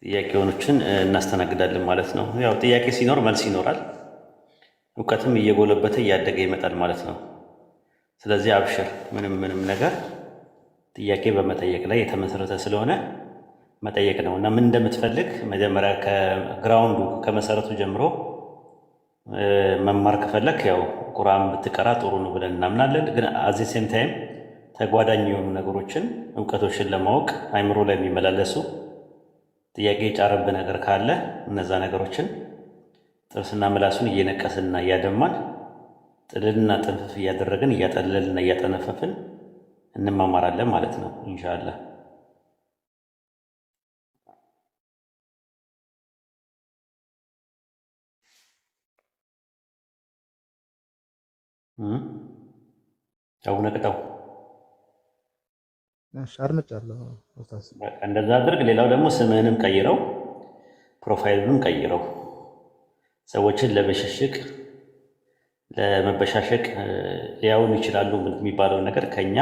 ጥያቄዎችን እናስተናግዳለን ማለት ነው። ያው ጥያቄ ሲኖር መልስ ይኖራል፣ እውቀትም እየጎለበተ እያደገ ይመጣል ማለት ነው። ስለዚህ አብሽር፣ ምንም ነገር ጥያቄ በመጠየቅ ላይ የተመሰረተ ስለሆነ መጠየቅ ነው እና ምን እንደምትፈልግ መጀመሪያ ከግራውንዱ ከመሰረቱ ጀምሮ መማር ከፈለክ ያው ቁርአን ብትቀራ ጥሩ ነው ብለን እናምናለን። ግን አዚ ሴም ታይም ተጓዳኝ የሆኑ ነገሮችን እውቀቶችን ለማወቅ አይምሮ ላይ የሚመላለሱ ጥያቄ የጫረብህ ነገር ካለ እነዛ ነገሮችን ጥርስና ምላሱን እየነቀስንና እያደማን ጥልልና ጥንፍፍ እያደረግን እያጠለልና እያጠነፈፍን እንማማራለን ማለት ነው ኢንሻአላህ። አቡነ ቅጣው አርምጫለሁ ኡስታዝ። እንደዛ አድርግ። ሌላው ደግሞ ስምህንም ቀይረው፣ ፕሮፋይሉንም ቀይረው። ሰዎችን ለመሸሸቅ ለመበሻሸቅ ሊያዩን ይችላሉ የሚባለውን ነገር ከኛ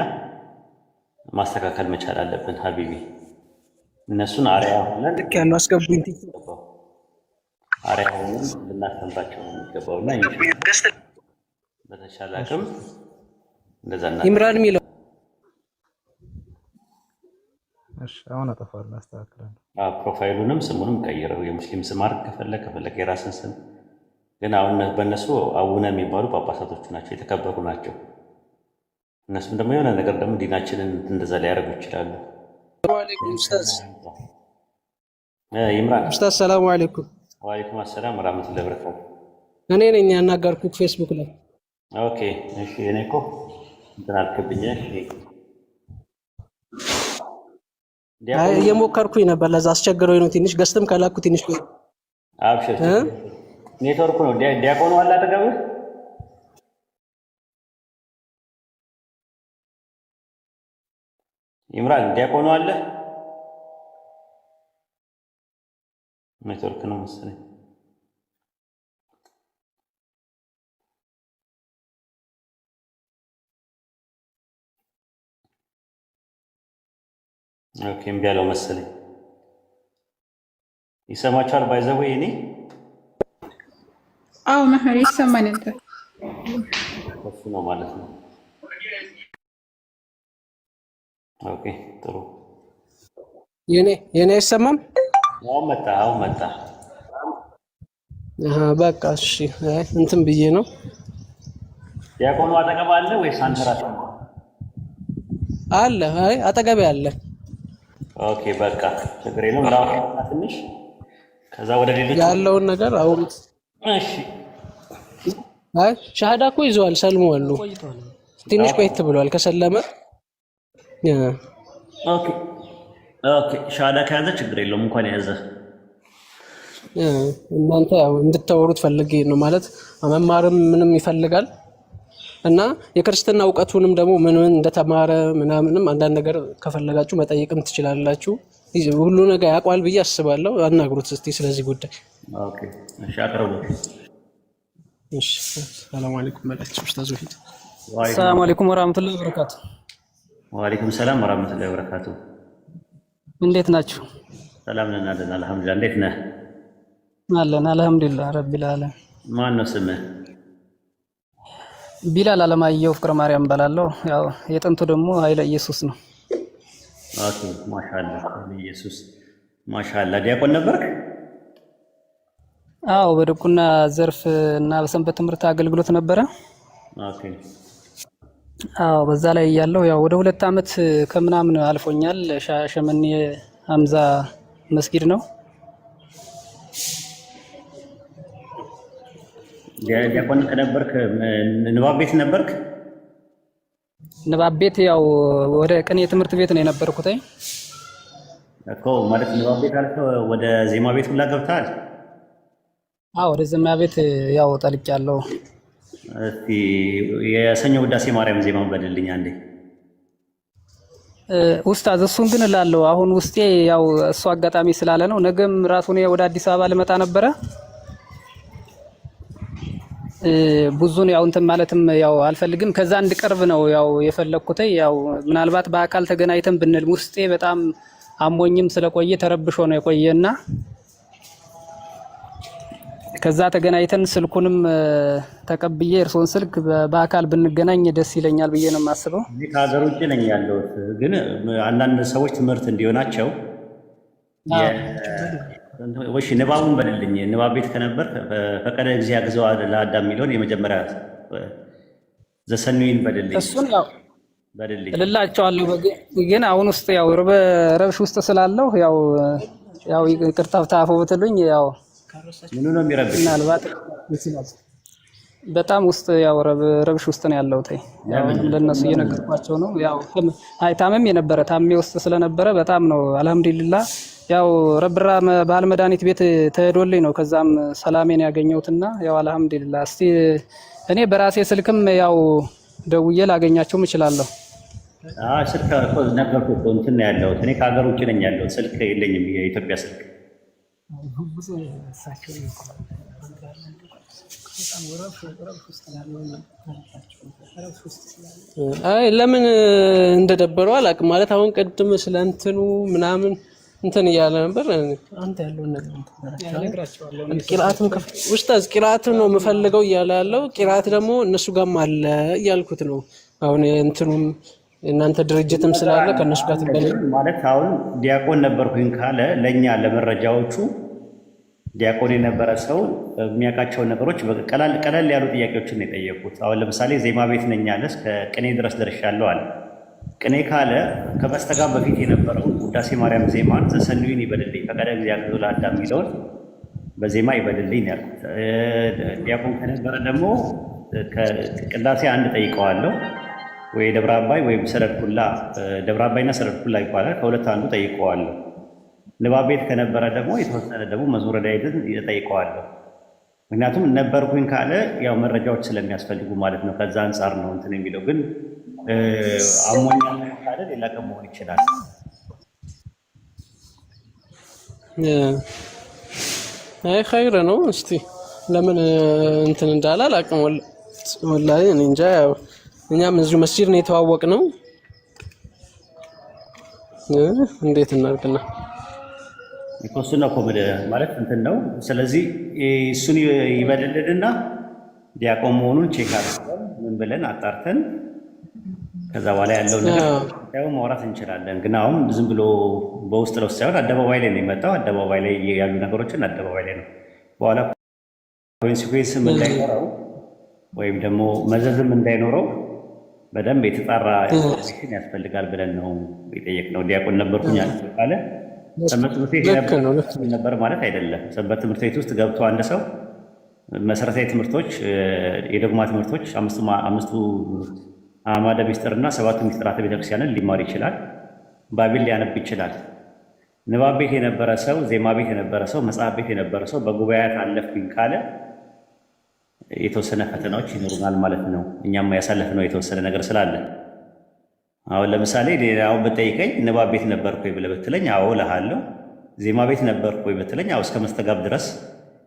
ማስተካከል መቻል አለብን ሀቢቢ። እነሱን አርአያ ሆነን ልክ ያለው አስገቡኝ አርአያ ሆነን ልናስተምራቸው ነው የሚገባውና በተሻለ አቅም እንደዛ እና ኢምራን የሚለው እሺ፣ አሁን አጠፋለሁ፣ አስተካክላለሁ። ፕሮፋይሉንም ስሙንም ቀይረው። የሙስሊም ስም አድርግ ከፈለክ የራስን ስም። ግን አሁን በእነሱ አቡነ የሚባሉ ጳጳሳቶች ናቸው፣ የተከበሩ ናቸው። እነሱም ደግሞ የሆነ ነገር ደግሞ ዲናችንን እንደዛ ሊያደርጉ ይችላሉ። ይምራን ኡስታዝ ሰላም አለይኩም። ወአለይኩም አሰላም ወራህመቱላሂ ወበረካቱ። እኔ ነኝ ያናገርኩት ፌስቡክ ላይ። ኦኬ እሺ። እኔ እኮ እንትን አልክብኝ። እሺ እየሞከርኩኝ ነበር፣ ለዛ አስቸግረው ነው ትንሽ። ገስትም ከላኩ ትንሽ ቆይ። አብሽር፣ ኔትወርኩ ነው። ዲያቆኑ አለ አጠገብህ? ኢምራን ዲያቆኑ አለ? ኔትወርክ ነው መሰለኝ። ኦኬ እምቢ አለው መሰለኝ። ይሰማችኋል? ባይዘው እኔ አዎ መሐሪ ይሰማኝ ነበር። እሱ ነው ማለት ነው። ኦኬ ጥሩ። የኔ አይሰማም? አሁን መጣ። በቃ እሺ። እንትን ብዬ ነው። ዲያቆኑ አጠገብ አለ ወይስ አንተ ራስህ? አለ። አጠገቤ አለ። ኦኬ በቃ ችግር የለም። ላውራና ትንሽ ከዛ ወደ ሌሎች ያለውን ነገር አውሩት። እሺ። ሻሃዳ እኮ ይዘዋል፣ ሰልመዋል። ትንሽ ቆየት ብሏል ከሰለመ። ኦኬ ሻሃዳ ከያዘ ችግር የለውም እንኳን ያዘ። እናንተ ያው እንድታወሩት ፈልጌ ነው ማለት መማርም ምንም ይፈልጋል እና የክርስትና እውቀቱንም ደግሞ ምን እንደተማረ ምናምንም አንዳንድ ነገር ከፈለጋችሁ መጠየቅም ትችላላችሁ። ሁሉ ነገር ያውቃል ብዬ አስባለሁ። አናግሩት እስቲ ስለዚህ ጉዳይ። ኦኬ እሺ፣ አቅርቡ። እሺ፣ ሰላም አለይኩም ማለት ኡስታዝ ወሂድ። ሰላም አለይኩም ወራህመቱላሂ ወበረካቱ። ወአለይኩም ሰላም ወራህመቱላሂ ወበረካቱ። እንዴት ናችሁ? ሰላም ነን አለን፣ አልሐምዱሊላህ። እንዴት ነህ? አለን አልሐምዱሊላህ ረቢል ዓለሚን። ማን ነው ስምህ? ቢላል አለማየሁ ፍቅረ ማርያም እባላለሁ። ያው የጥንቱ ደግሞ ኃይለ ኢየሱስ ነው። ኦኬ ማሻአላህ፣ ኃይለ ኢየሱስ ማሻአላህ። ዲያቆን ነበርክ? አዎ በድቁና ዘርፍ እና በሰንበት ትምህርት አገልግሎት ነበረ። ኦኬ አዎ በዛ ላይ ያለው ያው ወደ 2 ዓመት ከምናምን አልፎኛል። ሻሸመኔ ሐምዛ መስጊድ ነው። ዲያቆን ከነበርክ ንባብ ቤት ነበርክ? ንባብ ቤት ያው ወደ ቅኔ ትምህርት ቤት ነው የነበርኩት እኮ ማለት ንባብ ቤት አልፈ ወደ ዜማ ቤት ሁላ ገብተሃል? አዎ ወደ ዜማ ቤት ያው ጠልቄያለሁ። እስቲ የሰኞ ውዳሴ ማርያም ዜማን በልልኝ አንዴ። ኡስታዝ እሱን ግን እላለሁ አሁን ውስጤ ያው እሱ አጋጣሚ ስላለ ነው። ነገም ራሱን ወደ አዲስ አበባ ልመጣ ነበረ። ብዙን ያው እንትን ማለትም ያው አልፈልግም። ከዛ እንድቀርብ ነው ያው የፈለኩት። ያው ምናልባት በአካል ተገናኝተን ብንል ውስጤ በጣም አሞኝም ስለቆየ ተረብሾ ነው የቆየና ከዛ ተገናኝተን ስልኩንም ተቀብዬ እርሶን ስልክ በአካል ብንገናኝ ደስ ይለኛል ብዬ ነው የማስበው። እዚህ ከሀገር ውጭ ነኝ ያለሁት፣ ግን አንዳንድ ሰዎች ትምህርት እንዲሆናቸው ወሽ ንባቡን በልልኝ። ንባብ ቤት ከነበር ፈቀደ ጊዜ ያግዘው ለአዳም የሚለውን የመጀመሪያ ዘሰኑይን በልልኝ። እሱን ያው እልላቸዋለሁ፣ ግን አሁን ውስጥ ያው ረብሽ ውስጥ ስላለው ያው ይቅርታ ታፉ ብትሉኝ ያው ምኑ ነው የሚረብሽ? ምናልባት በጣም ውስጥ ያው ረብሽ ውስጥ ነው ያለው። ያው ለነሱ እየነገርኳቸው ነው። ያው ታመም የነበረ ታሜ ውስጥ ስለነበረ በጣም ነው አልሐምዱሊላህ። ያው ረብራ ባህል መድኃኒት ቤት ተሄዶልኝ ነው ከዛም ሰላሜን ያገኘሁትና ያው አልሐምዱሊላህ። እስቲ እኔ በራሴ ስልክም ያው ደውዬ ላገኛቸውም እችላለሁ። ስልክ ነገርኩህ እኮ እንትን ነው ያለሁት እኔ ከሀገር ውጭ ነኝ ያለሁት። ስልክ የለኝም የኢትዮጵያ ስልክ። አይ ለምን እንደደበረው አላውቅም። ማለት አሁን ቅድም ስለ እንትኑ ምናምን እንትን እያለ ነበር። አንተ ያለው ነገር ነግራቸዋለሁ። ቂራአትም ኡስታዝ ቂራአት ነው የምፈልገው እያለ ያለው ቂራአት ደግሞ እነሱ ጋርም አለ እያልኩት ነው። አሁን እንትኑም እናንተ ድርጅትም ስላለ ከነሱ ጋር ትገናኙ ማለት አሁን ዲያቆን ነበርኩኝ ካለ ለኛ ለመረጃዎቹ ዲያቆን የነበረ ሰው የሚያውቃቸው ነገሮች ቀለል ያሉ ጥያቄዎችን ነው የጠየቁት። አሁን ለምሳሌ ዜማ ቤት ነኝ አለ፣ እስከ ቅኔ ድረስ ደርሻለሁ አለ። ቅኔ ካለ ከበስተጋር በፊት የነበረው ውዳሴ ማርያም ዜማን ዘሰኑይን ይበልልኝ ፈቀደ ጊዜ ያግዘው ለአዳም የሚለውን በዜማ ይበልልኝ ያልኩት። ዲያቆን ከነበረ ደግሞ ቅዳሴ አንድ ጠይቀዋለሁ ወይ ደብረ አባይ ወይም ሰረድ ኩላ፣ ደብረ አባይና ሰረድ ኩላ ይባላል። ከሁለት አንዱ ጠይቀዋለሁ። ንባብ ቤት ከነበረ ደግሞ የተወሰነ ደግሞ መዝሙረ ዳዊትን ጠይቀዋለሁ። ምክንያቱም ነበርኩኝ ካለ ያው መረጃዎች ስለሚያስፈልጉ ማለት ነው። ከዛ አንጻር ነው እንትን የሚለው። ግን አሞኛ ካለ ሌላ ቀን መሆን ይችላል። አይ ኸይር ነው። እስቲ ለምን እንትን እንዳለ አላውቅም ወላሂ እኔ እንጃ። ያው እኛም እዚሁ መስጂድ ነው የተዋወቅነው። እንዴት እናድርግና እሱን እኮ ማለት እንትን ነው። ስለዚህ እሱን ይበልልንና ዲያቆን መሆኑን ቼክ አድርገን ምን ብለን አጣርተን ከዛ በኋላ ያለው ነገር ማውራት እንችላለን። ግን አሁን ዝም ብሎ በውስጥ ለውስጥ ሳይሆን አደባባይ ላይ ነው የመጣው። አደባባይ ላይ ያሉ ነገሮችን አደባባይ ላይ ነው። በኋላ ኮንሲኩዌንስም እንዳይኖረው ወይም ደግሞ መዘዝም እንዳይኖረው በደንብ የተጣራ ኢንፎርሜሽን ያስፈልጋል ብለን ነው የጠየቅነው። ዲያቆን ነበርኩኝ ካለ ሰንበት ትምህርት ቤት ነበር ማለት አይደለም። ሰንበት ትምህርት ቤት ውስጥ ገብቶ አንድ ሰው መሰረታዊ ትምህርቶች፣ የዶግማ ትምህርቶች አምስቱ አዕማደ ምስጢርና ሰባቱ ምስጢራተ ቤተክርስቲያንን ሊማር ይችላል። ባይብል ሊያነብ ይችላል። ንባብ ቤት የነበረ ሰው፣ ዜማ ቤት የነበረ ሰው፣ መጽሐፍ ቤት የነበረ ሰው በጉባኤያት አለፍኩኝ ካለ የተወሰነ ፈተናዎች ይኖሩናል ማለት ነው። እኛም ያሳለፍነው የተወሰነ ነገር ስላለ አሁን ለምሳሌ አሁን ብጠይቀኝ ንባብ ቤት ነበርኩ ወይ ብለህ ብትለኝ አዎ እልሃለሁ። ዜማ ቤት ነበርኩ ወይ ብትለኝ አዎ እስከ መስተጋብ ድረስ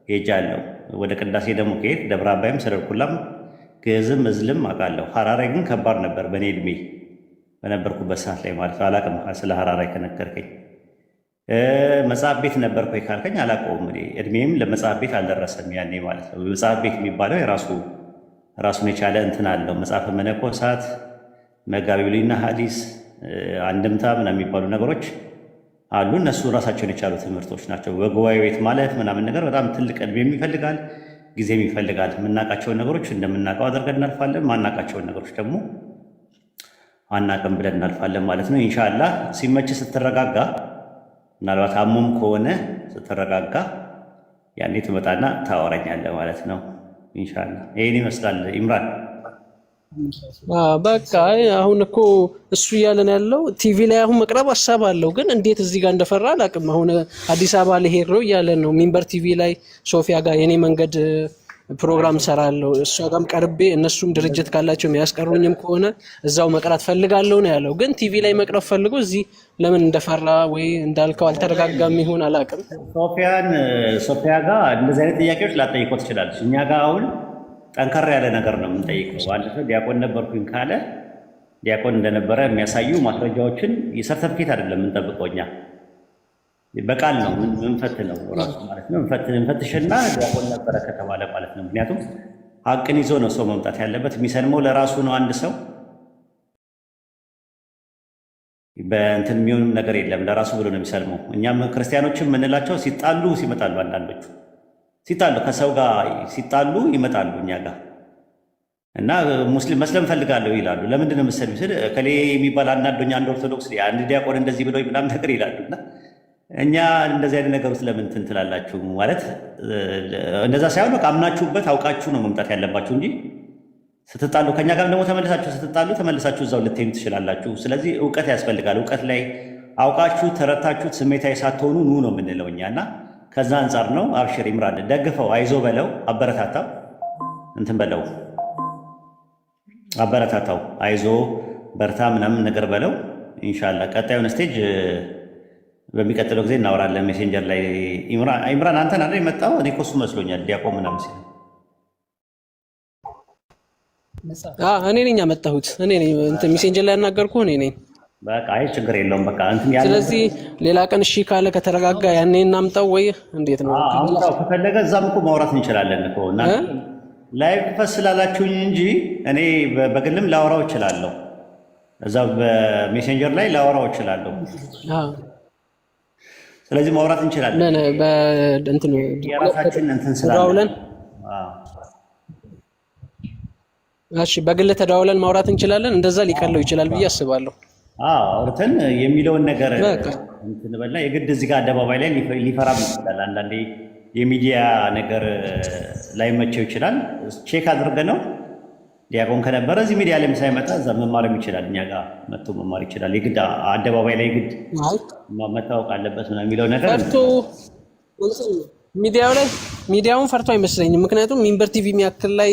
ሄጃለሁ። ወደ ቅዳሴ ደግሞ ከሄድ ደብረ አባይም ሰረድ ኩላም ግዕዝም እዝልም አውቃለሁ። ሐራራይ ግን ከባድ ነበር በእኔ እድሜ በነበርኩበት ሰዓት ላይ ማለት ነው። አላውቅም ስለ ሐራራይ ከነገርከኝ። መጽሐፍ ቤት ነበርኩ ወይ ካልከኝ አላውቀውም። እድሜም ለመጽሐፍ ቤት አልደረሰም ያኔ ማለት ነው። መጽሐፍ ቤት የሚባለው ራሱን የቻለ እንትን አለው። መጽሐፈ መነኮሳት፣ መጋቢ ብሉይና ሐዲስ፣ አንድምታ ምናምን የሚባሉ ነገሮች አሉ። እነሱ ራሳቸውን የቻሉ ትምህርቶች ናቸው። በጉባኤ ቤት ማለት ምናምን ነገር በጣም ትልቅ ዕድሜም ይፈልጋል፣ ጊዜም ይፈልጋል። የምናውቃቸውን ነገሮች እንደምናውቀው አድርገን እናልፋለን። ማናውቃቸውን ነገሮች ደግሞ አናውቅም ብለን እናልፋለን ማለት ነው። ኢንሻአላህ ሲመች ስትረጋጋ፣ ምናልባት አሞም ከሆነ ስትረጋጋ ያኔ ትመጣና ታወራኛለህ ማለት ነው። ኢንሻአላህ ይሄን ይመስላል። ኢምራን በቃ አሁን እኮ እሱ እያለን ያለው ቲቪ ላይ አሁን መቅረብ ሀሳብ አለው፣ ግን እንዴት እዚህ ጋር እንደፈራ አላውቅም። አሁን አዲስ አበባ ልሄድ ነው እያለን ነው። ሚንበር ቲቪ ላይ ሶፊያ ጋር የኔ መንገድ ፕሮግራም ሰራለሁ። እሷ ጋርም ቀርቤ እነሱም ድርጅት ካላቸው የሚያስቀሩኝም ከሆነ እዛው መቅራት ፈልጋለሁ ነው ያለው። ግን ቲቪ ላይ መቅረብ ፈልጎ እዚህ ለምን እንደፈራ ወይ እንዳልከው አልተረጋጋም ይሆን አላውቅም። ሶፊያ ጋር እንደዚህ አይነት ጥያቄዎች ላጠይቀው ትችላለች። እኛ ጋር አሁን ጠንከር ያለ ነገር ነው የምንጠይቀው። አንድ ሰው ዲያቆን ነበርኩኝ ካለ ዲያቆን እንደነበረ የሚያሳዩ ማስረጃዎችን የሰርተፍኬት አይደለም የምንጠብቀው እኛ በቃል ነው ምንፈትነው ራሱ ማለት ነው። እንፈትሽና ዲያቆን ነበረ ከተባለ ማለት ነው። ምክንያቱም ሀቅን ይዞ ነው ሰው መምጣት ያለበት። የሚሰልመው ለራሱ ነው አንድ ሰው በእንትን የሚሆንም ነገር የለም ለራሱ ብሎ ነው የሚሰልመው። እኛም ክርስቲያኖችም የምንላቸው ሲጣሉ ይመጣሉ። አንዳንዶቹ ሲጣሉ ከሰው ጋር ሲጣሉ ይመጣሉ እኛ ጋር እና ሙስሊም መስለም ፈልጋለሁ ይላሉ። ለምንድን ነው የምትሰልሚው ስል ከሌ የሚባል አናዶኛ አንድ ኦርቶዶክስ አንድ ዲያቆን እንደዚህ ብሎ ምናምን ነገር ይላሉ። እና እኛ እንደዚህ አይነት ነገር ውስጥ ለምን እንትን ትላላችሁ ማለት እንደዛ ሳይሆን አምናችሁበት አውቃችሁ ነው መምጣት ያለባችሁ እንጂ ስትጣሉ ከኛ ጋር ደግሞ ተመልሳችሁ ስትጣሉ ተመልሳችሁ እዛው ልትሄዱ ትችላላችሁ። ስለዚህ እውቀት ያስፈልጋል። እውቀት ላይ አውቃችሁ ተረታችሁት ስሜታዊ ሳትሆኑ ኑ ነው የምንለው እኛ እና ከዛ አንጻር ነው። አብሽር ይምራል፣ ደግፈው፣ አይዞ በለው፣ አበረታታው፣ እንትን በለው፣ አበረታታው፣ አይዞ በርታ ምናምን ነገር በለው። ኢንሻአላህ ቀጣዩን ስቴጅ በሚቀጥለው ጊዜ እናወራለን። ሜሴንጀር ላይ ኢምራን አንተን አይደል የመጣው? እኔ እኮ እሱ መስሎኛል ዲያቆን ምናምን ሲል እኔ ነኝ ያመጣሁት። እኔ ነኝ እንትን ሜሴንጀር ላይ ያናገርኩህ እኔ ነኝ። በቃ አይ ችግር የለውም በቃ እንትን ያለ። ስለዚህ ሌላ ቀን እሺ ካለ ከተረጋጋ ያኔ እናምጣው ወይ እንዴት ነው? አምጣው ከፈለገ እዛም እኮ ማውራት እንችላለን እኮ እና ላይቭ ፈስ ስላላችሁኝ እንጂ እኔ በግልም ላወራው እችላለሁ። እዛ በሜሴንጀር ላይ ላወራው እችላለሁ። ስለዚህ ማውራት እንችላለን። በእንትን የራሳችን እንትን ስላለን እሺ በግል ተደዋውለን ማውራት እንችላለን። እንደዛ ሊቀለው ይችላል ብዬ አስባለሁ። አውርተን የሚለውን ነገር እንትን በልና የግድ እዚህ ጋር አደባባይ ላይ ሊፈራም ይችላል። አንዳንዴ የሚዲያ ነገር ላይመቸው ይችላል። ቼክ አድርገነው ዲያቆን ከነበረ እዚህ ሚዲያ ላይ ሳይመጣ እዛ መማርም ይችላል። እኛ ጋር መጥቶ መማር ይችላል። የግድ አደባባይ ላይ ግድ መታወቅ አለበት ነው የሚለው ነገር ሚዲያውን ፈርቶ አይመስለኝም። ምክንያቱም ሚንበር ቲቪ የሚያክል ላይ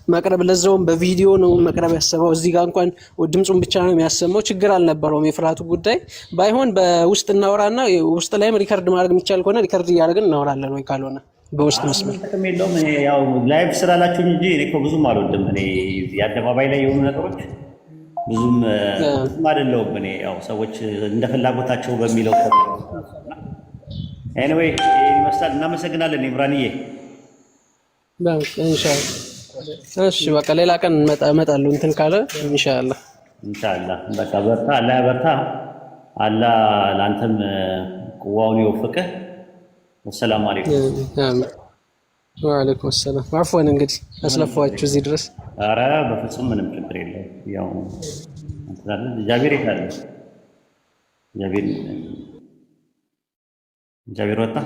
መቅረብ ለዛውም በቪዲዮ ነው መቅረብ ያሰበው። እዚህ ጋር እንኳን ድምፁን ብቻ ነው የሚያሰማው። ችግር አልነበረውም የፍርሃቱ ጉዳይ። ባይሆን በውስጥ እናወራና ውስጥ ላይም ሪከርድ ማድረግ የሚቻል ከሆነ ሪከርድ እያደረግን እናወራለን፣ ወይ ካልሆነ በውስጥ መስመር የለውም። ያው ላይቭ ስላላችሁ እንጂ እኔ እኮ ብዙም አልወድም። እኔ የአደባባይ ላይ የሆኑ ነገሮች ብዙም አይደለሁም። እኔ ያው ሰዎች እንደ ፍላጎታቸው በሚለው ኤኒዌይ ይመስላል። እናመሰግናለን ኢምራንዬ። እሺ በቃ ሌላ ቀን እመጣለሁ እንትን ካለ ኢንሻአላህ በቃ በርታ፣ አላህ ያበርታ፣ አላህ ለአንተም ቁዋውን ይወፍቅህ። ወሰላሙ አለይኩም። ወአለይኩም ሰላም። አፍዋን እንግዲህ አስለፋችሁ እዚህ ድረስ። ኧረ በፍጹም ምንም ችግር የለም። ያው እንትን ጃቢር ይታለ ጃቢር ወጣ።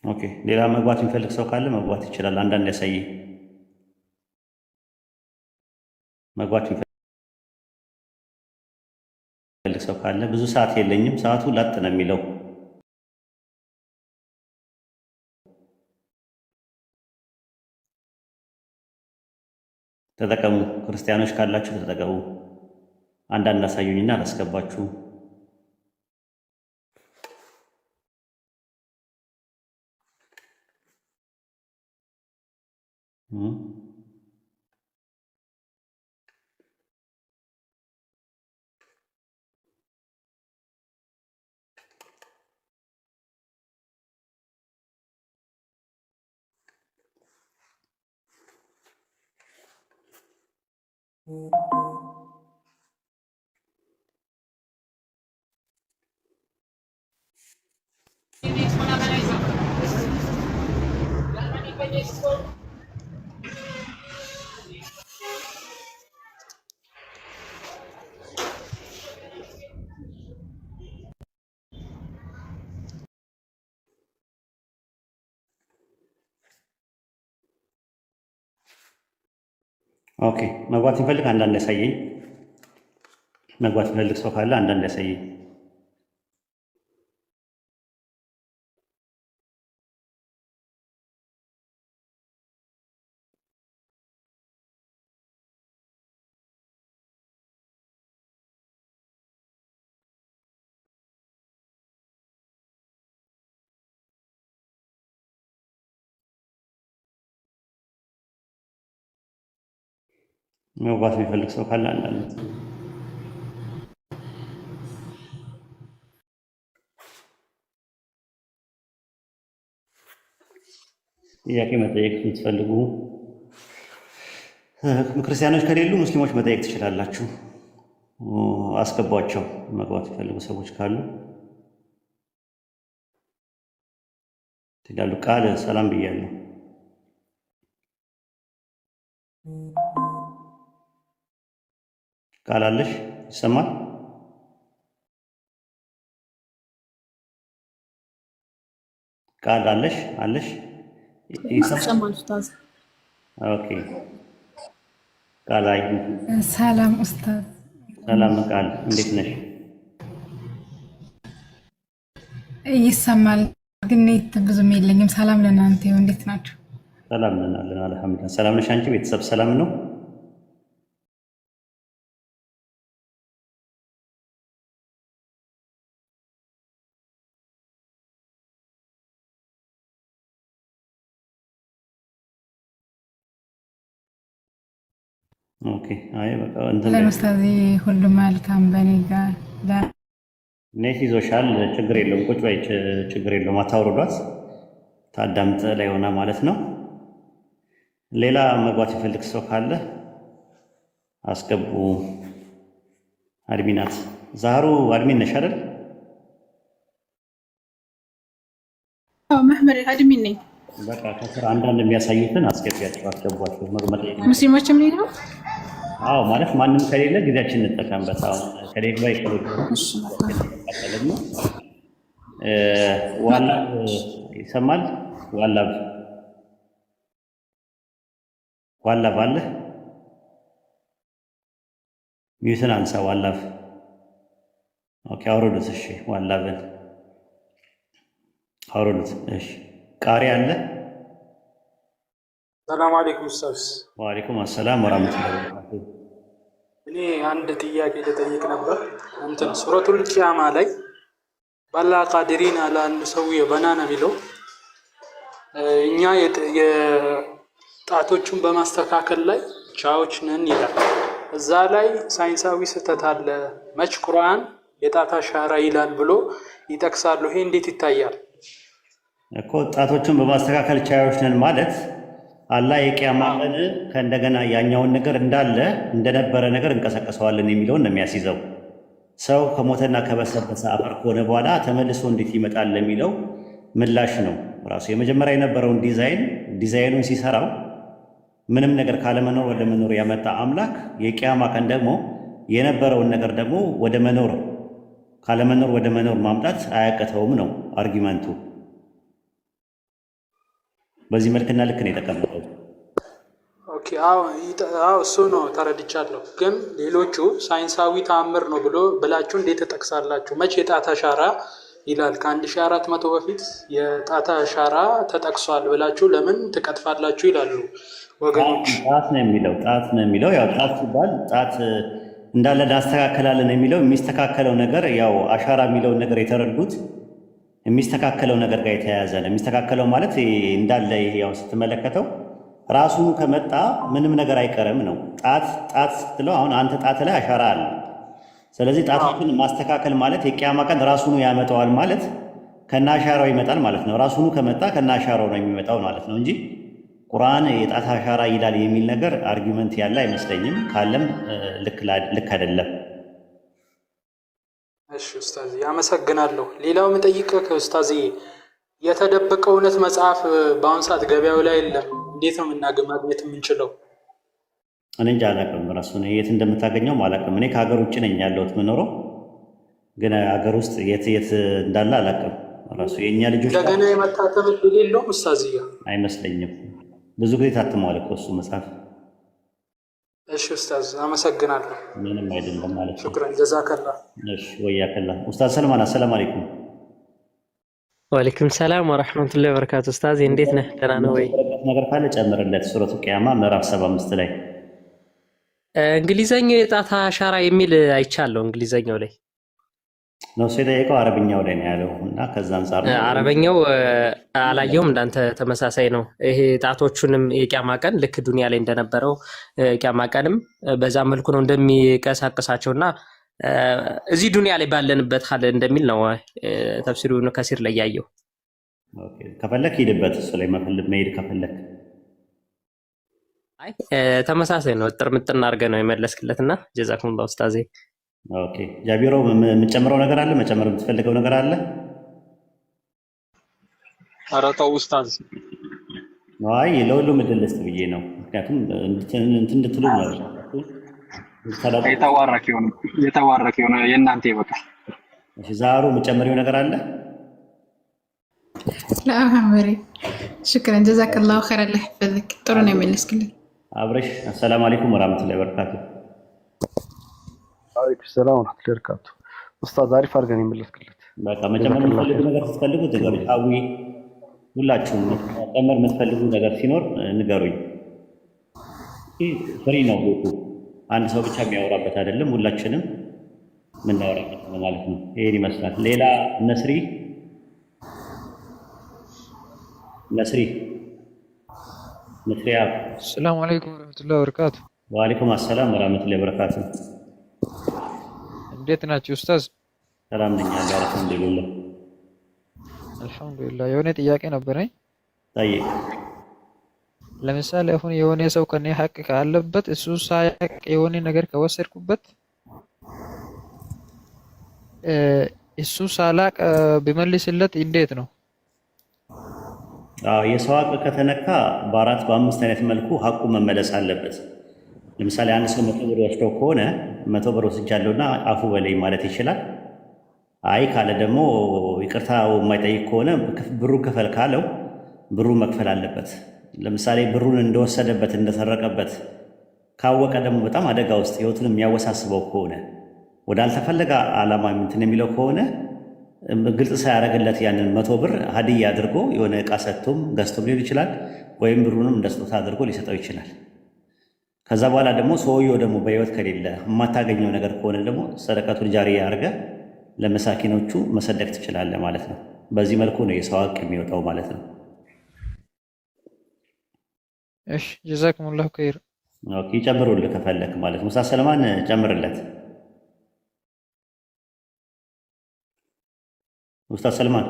ኦኬ ሌላ መግባት የሚፈልግ ሰው ካለ መግባት ይችላል። አንዳንድ ያሳይ መግባት የሚፈልግ ሰው ካለ ብዙ ሰዓት የለኝም። ሰዓቱ ላጥ ነው የሚለው። ተጠቀሙ። ክርስቲያኖች ካላችሁ ተጠቀሙ። አንዳንድ አሳዩኝና አላስገባችሁ። ኦኬ መግባት የሚፈልግ አንዳንድ ያሳየኝ። መግባት የሚፈልግ ሰው ካለ አንዳንድ ያሳየኝ። መግባት የሚፈልግ ሰው ካለ አንዳንድ ጥያቄ መጠየቅ የምትፈልጉ ክርስቲያኖች ከሌሉ ሙስሊሞች መጠየቅ ትችላላችሁ። አስገቧቸው። መግባት የሚፈልጉ ሰዎች ካሉ ትላሉ። ቃል ሰላም ብያለሁ። ቃል አለሽ? ይሰማል? ቃል አለሽ? ይሰማል ኡስታዝ? ኦኬ። ቃል አይ ሰላም ኡስታዝ። ሰላም ቃል፣ እንዴት ነሽ? ይሰማል ግን ኔት ብዙም የለኝም። ሰላም ለእናንተ ይሁን። እንዴት ናችሁ? ሰላም ነን አለን፣ አልሐምዱሊላህ። ሰላም ነሽ አንቺ? ቤተሰብ ሰላም ነው? ኦኬ። አይ በቃ እንትን ለኡስታዝ ሁሉ መልካም በኔ ጋር ኔት ይዞሻል። ችግር የለውም። ቁጭ በይ፣ ችግር የለውም። አታውርዷት፣ ታዳምጥ ላይ ሆና ማለት ነው። ሌላ መግባት ይፈልግ ሰው ካለ አስገቡ። አድሚናት ዛህሩ አድሚን ነሽ አይደል? አዎ መሐመድ አድሚን ነኝ። በቃ ከስራ አንዳንድ የሚያሳዩትን አስገቧቸው። ሙስሊሞች ምን ይላሉ? አዎ ማለት ማንም ከሌለ ጊዜያችን እንጠቀምበት። አሁን ከሌላ ነው ዋላብ ይሰማል። ዋላብ አለ። ሚዩትን አንሳ። ዋላብ ኦኬ። አውርዱት። እሺ ዋላብን አውርዱት። እሺ ቃሪ አለ። ሰላም አለይኩም ኡስታዝ። ወአለይኩም አሰላም ወራህመቱላሂ ወበረካቱህ። እኔ አንድ ጥያቄ ልጠይቅ ነበር። እንትን ሱረቱል ቂያማ ላይ ባላ ቃዲሪን አላ አን ኑሰውየ በናና የሚለው እኛ የጣቶቹን በማስተካከል ላይ ቻዎች ነን ይላል። እዛ ላይ ሳይንሳዊ ስህተት አለ። መች ቁርአን የጣት አሻራ ይላል ብሎ ይጠቅሳሉ። ይሄ እንዴት ይታያል? እኮ ጣቶቹን በማስተካከል ቻዮች ነን ማለት አላህ የቂያማ ቀን ከእንደገና ያኛውን ነገር እንዳለ እንደነበረ ነገር እንቀሰቀሰዋለን የሚለውን ነው የሚያስይዘው። ሰው ከሞተና ከበሰበሰ አፈር ከሆነ በኋላ ተመልሶ እንዴት ይመጣል ለሚለው ምላሽ ነው። ራሱ የመጀመሪያ የነበረውን ዲዛይኑን ሲሰራው ምንም ነገር ካለመኖር ወደ መኖር ያመጣ አምላክ የቂያማ ቀን ደግሞ የነበረውን ነገር ደግሞ ወደ መኖር ካለመኖር ወደ መኖር ማምጣት አያቅተውም ነው አርጊመንቱ። በዚህ መልክና ልክ ነው የተቀመጠው። ኦኬ አዎ እሱ ነው ተረድቻለሁ። ግን ሌሎቹ ሳይንሳዊ ተአምር ነው ብላችሁ እንዴት ተጠቅሳላችሁ? መቼ የጣት አሻራ ይላል? ከ1400 በፊት የጣት አሻራ ተጠቅሷል ብላችሁ ለምን ትቀጥፋላችሁ? ይላሉ ወገኖች። ጣት ነው የሚለው ያው ጣት ሲባል ጣት እንዳለ እናስተካከላለን የሚለው የሚስተካከለው ነገር ያው አሻራ የሚለውን ነገር የተረዱት የሚስተካከለው ነገር ጋር የተያያዘ ነው። የሚስተካከለው ማለት እንዳለ ያው ስትመለከተው ራሱን ከመጣ ምንም ነገር አይቀርም ነው። ጣት ስትለው አሁን አንተ ጣት ላይ አሻራ አለ። ስለዚህ ጣቶችን ማስተካከል ማለት የቂያማ ቀን ራሱኑ ያመጣዋል ማለት ከናሻራው ይመጣል ማለት ነው። ራሱኑ ከመጣ ከናሻራው ነው የሚመጣው ማለት ነው እንጂ ቁርአን የጣት አሻራ ይላል የሚል ነገር አርጊመንት ያለ አይመስለኝም። ካለም ልክ አይደለም። እሺ ኡስታዝ ያመሰግናለሁ። ሌላው የምጠይቀው ከኡስታዝ የተደበቀ እውነት መጽሐፍ በአሁኑ ሰዓት ገበያው ላይ የለም። እንዴት ነው ማግኘት የምንችለው? እኔ እንጃ አላውቅም። ራሱን የት እንደምታገኘውም አላውቅም። እኔ ከሀገር ውጭ ነኝ ያለሁት የምኖረው፣ ግን ሀገር ውስጥ የት እንዳለ አላውቅም። ራሱ የእኛ ልጆች እንደገና የመታተም እድል የለውም ኡስታዝያ? አይመስለኝም። ብዙ ጊዜ ታትመዋል እኮ እሱ መጽሐፍ። እሺ ኡስታዝ አመሰግናለሁ። ምንም አይደለም ማለት ነው። ሹክራን ጀዛከላ። እሺ ወያከላ። ኡስታዝ ሰልማን አሰላሙ አለይኩም። ወአለይኩም ሰላም ወራህመቱላሂ ወበረካቱ። ኡስታዝ እንዴት ነህ? ደህና ነው ወይ? ነገር ካለ ጨምርለት። ሱረቱ ቂያማ ምዕራፍ 75 ላይ እንግሊዘኛው የጣት አሻራ የሚል አይቻለሁ። እንግሊዘኛው ላይ ነው የጠየቀው አረብኛው ላይ ነው ያለው እና ከዛ አንፃር ነው አረበኛው አላየውም። እንዳንተ ተመሳሳይ ነው። ይሄ ጣቶቹንም የቂያማ ቀን ልክ ዱንያ ላይ እንደነበረው ቂያማ ቀንም በዛ መልኩ ነው እንደሚቀሳቀሳቸውና እዚህ ዱንያ ላይ ባለንበት ሀል እንደሚል ነው ተፍሲሩ ኢብኑ ከሲር ላይ ያየው። ኦኬ ከፈለክ ሂድበት እሱ ላይ መሄድ ከፈለክ። አይ ተመሳሳይ ነው። ጥርምጥና አድርገህ ነው የመለስክለትና ጀዛኩሙላህ ኡስታዜ። ኦኬ ጃቢሮ የምጨምረው ነገር አለ? መጨመር የምትፈልገው ነገር አለ? ኧረ ተው ኡስታዝ። አይ ለሁሉም እድል ልስጥ ብዬ ነው። ምክንያቱም እንትን እንድትሉ ነው። የተዋረክ የሆነ የእናንተ ይበቃል። እሺ ዛሩ የምጨምሪው ነገር አለ? لا أهمري شكرا جزاك الله خير الله يحفظك ጥሩ ነው የመለስክልኝ። አብረሽ አሰላሙ አለይኩም ወራህመቱላሂ ወበረካቱ። አለይኩም ሰላም ወራህመቱላሂ ወበረካቱ። ኡስታዝ አሪፍ አድርገን የመለስክለት። በቃ መጨመር የምትፈልጉ ነገር ስትፈልጉ ንገሩኝ። አዊ ሁላችሁም መጨመር የምትፈልጉ ነገር ሲኖር ንገሩኝ። ፍሪ ነው ቤቱ። አንድ ሰው ብቻ የሚያወራበት አይደለም፣ ሁላችንም የምናወራበት ነው ማለት ነው። ይሄን ይመስላል። ሌላ ነስሪ መስሪያ ሰላም አለይኩም ወራህመቱላሂ ወበረካቱ። ወአለይኩም አሰላም ወራህመቱላሂ ወበረካቱ። እንዴት ናችሁ ኡስታዝ? ሰላም ነኝ አለ አልሐምዱሊላህ። አልሐምዱሊላህ። የሆነ ጥያቄ ነበረኝ። ጠይቅ። ለምሳሌ አሁን የሆነ ሰው ከኔ ሀቅ ካለበት እሱ ሳያቅ የሆነ ነገር ከወሰድኩበት እሱ ሳላቅ ቢመልስለት እንዴት ነው? የሰው ሀቅ ከተነካ በአራት በአምስት አይነት መልኩ ሀቁ መመለስ አለበት። ለምሳሌ አንድ ሰው 100 ብር ወስዶ ከሆነ 100 ብር ወስጃለሁና አፉ በለኝ ማለት ይችላል። አይ ካለ ደግሞ ይቅርታ የማይጠይቅ ከሆነ ብሩን ክፈል ካለው ብሩን መክፈል አለበት። ለምሳሌ ብሩን እንደወሰደበት እንደሰረቀበት ካወቀ ደግሞ በጣም አደጋ ውስጥ ህይወቱን የሚያወሳስበው ከሆነ ወዳልተፈለገ ዓላማ እንትን የሚለው ከሆነ ግልጽ ሳያደርግለት ያንን 100 ብር ሀዲያ አድርጎ የሆነ ዕቃ ሰጥቶም ገዝቶም ሊሆን ይችላል፣ ወይም ብሩንም እንደ ስጦታ አድርጎ ሊሰጠው ይችላል። ከዛ በኋላ ደግሞ ሰውየው ደግሞ በህይወት ከሌለ የማታገኘው ነገር ከሆነ ደግሞ ሰደቀቱል ጃሪያ አድርገህ ለመሳኪኖቹ መሰደቅ ትችላለህ ማለት ነው። በዚህ መልኩ ነው የሰው ሀቅ የሚወጣው ማለት ነው። እሺ ጀዛኩሙላሁ ኸይር። ኦኬ ጨምሩልህ ከፈለክ ማለት ሙሳ ሰለማን ጨምርለት። ኡስታዝ ሰልማን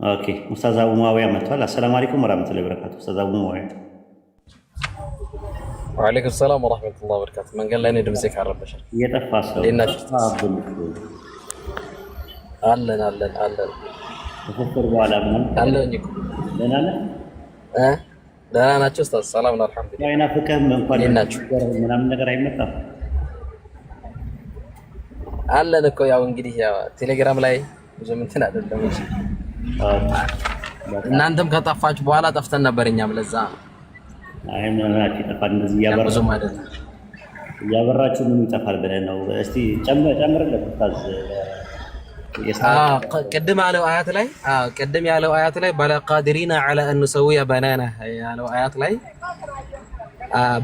ኦኬ። ኡስታዝ አቡ ሙአዊያ መጥቷል። አሰላሙ አለይኩም ወራህመቱላሂ ወበረካቱ። ኡስታዝ አቡ ሙአዊያ። ወአለይኩም ሰላም ወራህመቱላሂ ወበረካቱ። መንገድ ላይ ነው ድምጼ ካረበሽ እየጠፋ ሰው አለን ከፍቅር በኋላ ምን አለን እኮ ደህና ነህ? ደህና ናቸው ኡስታዝ? ሰላም ነው አልሐምዱሊላህ። አይና ፍቅህም እንኳን ምናምን ነገር አይመጣም አለን እኮ ያው እንግዲህ ያው ቴሌግራም ላይ ብዙም እንትን አይደለም እንጂ እናንተም ከጠፋችሁ በኋላ ጠፍተን ነበር እኛም ለዛ አይ ምናምን ይጠፋል። እንደዚህ እያበራችሁ ምን ይጠፋል ብለን ነው። እስቲ ጨምርለት ኡስታዝ። ቅድም ያለው አያት ላይ ባለ ቃዲሪና ዐላ አን ኑሰዊያ በናና ያለው አያት ላይ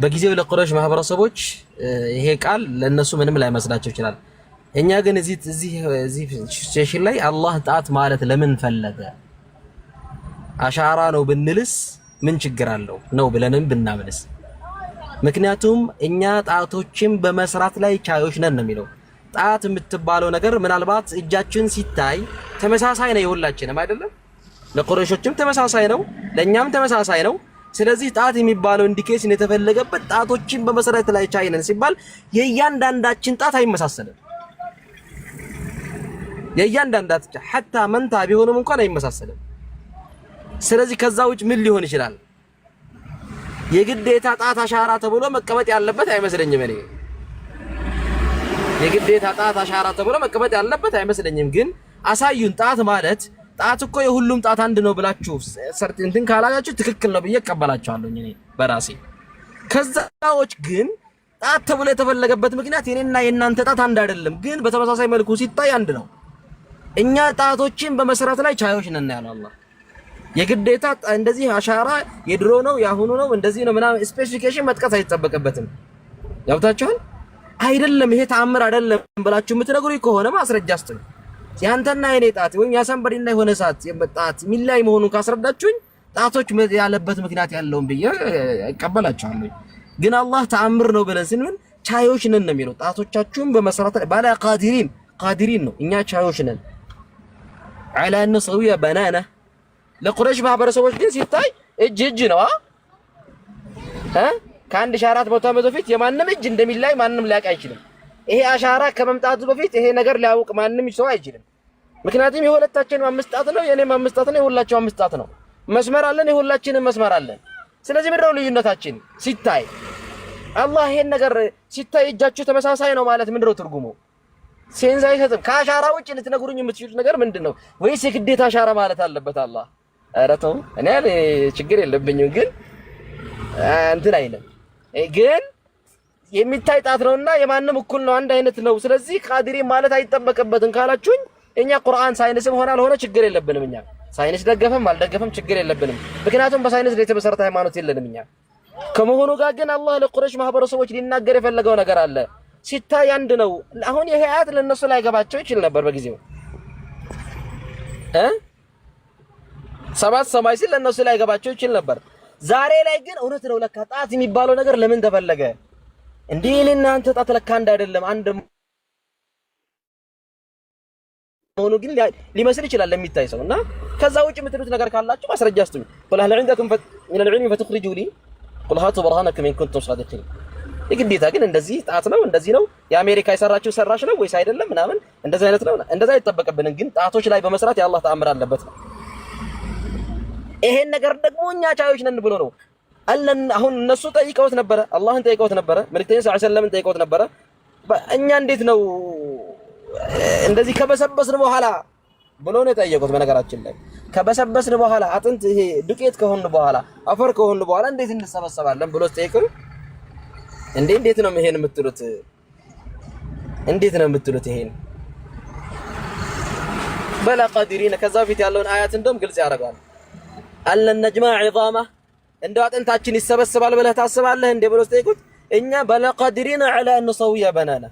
በጊዜው ለቁረይሽ ማህበረሰቦች ይሄ ቃል ለነሱ ምንም ላይመስላቸው ይችላል። እኛ ግን እዚህ ሲቹዌሽን ላይ አላህ ጣት ማለት ለምን ፈለገ? አሻራ ነው ብንልስ ምን ችግር አለው ነው ብለንም ብናምንስ? ምክንያቱም እኛ ጣቶችን በመስራት ላይ ቻዮች ነን ነው የሚለው። ጣት የምትባለው ነገር ምናልባት እጃችን ሲታይ ተመሳሳይ ነው የሁላችንም አይደለም? ለቁረይሾችም ተመሳሳይ ነው፣ ለእኛም ተመሳሳይ ነው። ስለዚህ ጣት የሚባለው ኢንዲኬሽን የተፈለገበት ጣቶችን በመስራት ላይ ቻይ ነን ሲባል የእያንዳንዳችን ጣት አይመሳሰልም። የእያንዳንዳችን ሐታ መንታ ቢሆንም እንኳን አይመሳሰልም። ስለዚህ ከዛ ውጭ ምን ሊሆን ይችላል? የግዴታ ጣት አሻራ ተብሎ መቀመጥ ያለበት አይመስለኝም። እኔ የግዴታ ጣት አሻራ ተብሎ መቀመጥ ያለበት አይመስለኝም። ግን አሳዩን። ጣት ማለት ጣት እኮ የሁሉም ጣት አንድ ነው ብላችሁ እንትን ካላላችሁ ትክክል ነው ብዬ እቀበላችኋለሁ እኔ በራሴ። ከዛዎች ግን ጣት ተብሎ የተፈለገበት ምክንያት የኔና የእናንተ ጣት አንድ አይደለም፣ ግን በተመሳሳይ መልኩ ሲታይ አንድ ነው። እኛ ጣቶችን በመስራት ላይ ቻዮች ነን ያለው አላህ። የግዴታ እንደዚህ አሻራ የድሮ ነው ያሁኑ ነው እንደዚህ ነው ምናምን ስፔሲፊኬሽን መጥቀስ አይጠበቅበትም። ያውታችኋል። አይደለም ይሄ ተአምር አይደለም ብላችሁ የምትነግሩኝ ከሆነ ማስረጃ አስጡኝ። ያንተና የኔ ጣት ወይም ያሰንበዲና የሆነ ሰዓት የመጣት ሚላይ መሆኑን ካስረዳችሁኝ ጣቶች ያለበት ምክንያት ያለውን ብዬ እቀበላችኋለሁ። ግን አላህ ተአምር ነው ብለን ስንል ቻዮች ነን ነው የሚለው። ጣቶቻችሁን በመሰረተ ባላ ቃዲሪን ነው። እኛ ቻዮች ነን አላ ንሰውየ በናና። ለቁረይሽ ማህበረሰቦች ግን ሲታይ እጅ ነው ከ1400 ዓመት በፊት የማንም እጅ እንደሚላይ ማንም ሊያውቅ አይችልም። ይሄ አሻራ ከመምጣቱ በፊት ይሄ ነገር ሊያውቅ ማንም ሰው አይችልም። ምክንያቱም የሁለታችን 5 ጣት ነው፣ የኔም 5 ጣት ነው፣ የሁላችሁ 5 ጣት ነው። መስመር አለን፣ የሁላችንም መስመር አለን። ስለዚህ ምንድነው ልዩነታችን? ሲታይ አላህ ይሄን ነገር ሲታይ እጃችሁ ተመሳሳይ ነው ማለት ምንድነው ትርጉሙ? ሴንስ አይሰጥም። ከአሻራ ውጭ ልትነግሩኝ የምትችሉት ነገር ምንድነው? ወይስ የግዴታ አሻራ ማለት አለበት አላህ? ኧረ ተው፣ እኔ ችግር የለብኝም ግን እንትን አይልም። ግን የሚታይ ጣት ነውና የማንም እኩል ነው፣ አንድ አይነት ነው። ስለዚህ ቃዲሪ ማለት አይጠበቅበትም ካላችሁኝ እኛ ቁርአን ሳይንስም ሆነ አልሆነ ችግር የለብንም። እኛ ሳይንስ ደገፈም አልደገፈም ችግር የለብንም። ምክንያቱም በሳይንስ ላይ የተመሰረተ ሃይማኖት የለንም እኛ። ከመሆኑ ጋር ግን አላህ ለቁረይሽ ማህበረሰቦች ሊናገር የፈለገው ነገር አለ። ሲታይ አንድ ነው። አሁን ይሄ አያት ለነሱ ላይ ገባቸው ይችል ነበር በጊዜው 7 ሰማይ ሲል ለነሱ ላይ ገባቸው ይችል ነበር። ዛሬ ላይ ግን እውነት ነው ለካ ጣት የሚባለው ነገር ለምን ተፈለገ? እንዴ እናንተ ጣት ለካ አንድ አይደለም አንድ ሆኖ ግን ሊመስል ይችላል ለሚታይ ሰው። እና ከዛ ውጭ የምትሉት ነገር ካላችሁ ማስረጃ አስጡኝ። قل هل عندكم من العلم فتخرجوا لي قل هاتوا برهانكم إن كنتم صادقين። የግዴታ ግን እንደዚህ ጣት ነው እንደዚህ ነው የአሜሪካ የሰራችው ሰራሽ ነው ወይስ አይደለም ምናምን እንደዛ አይነት ነው እንደዛ አይተበቀብንም። ግን ጣቶች ላይ በመስራት የአላህ ተአምር አለበት ነው። ይሄን ነገር ደግሞ እኛ ቻዮች ነን ብሎ ነው አለን። አሁን እነሱ ጠይቀውት ነበረ፣ አላህን ጠይቀውት ነበረ፣ መልእክተኛ ሰለላሁ ዐለይሂ ወሰለም ጠይቀውት ነበረ። እኛ እንዴት ነው እንደዚህ ከበሰበስን በኋላ ብሎ ነው የጠየቁት። በነገራችን ላይ ከበሰበስን በኋላ አጥንት ይሄ ዱቄት ከሆነ በኋላ አፈር ከሆነ በኋላ እንዴት እንሰበሰባለን ብሎ ጠይቁ። እንዴት ነው ይሄን የምትሉት? እንዴት ነው የምትሉት ይሄን? በላ ቃዲሪን ከዛ ፊት ያለውን አያት እንደውም ግልጽ ያደርጋል። አለን ነጅማ ዒዛማ እንደው አጥንታችን ይሰበሰባል ብለህ ታስባለህ እንዴ ብሎ ጠይቁት። እኛ በላ ቃዲሪን አላ ንሰውያ በናና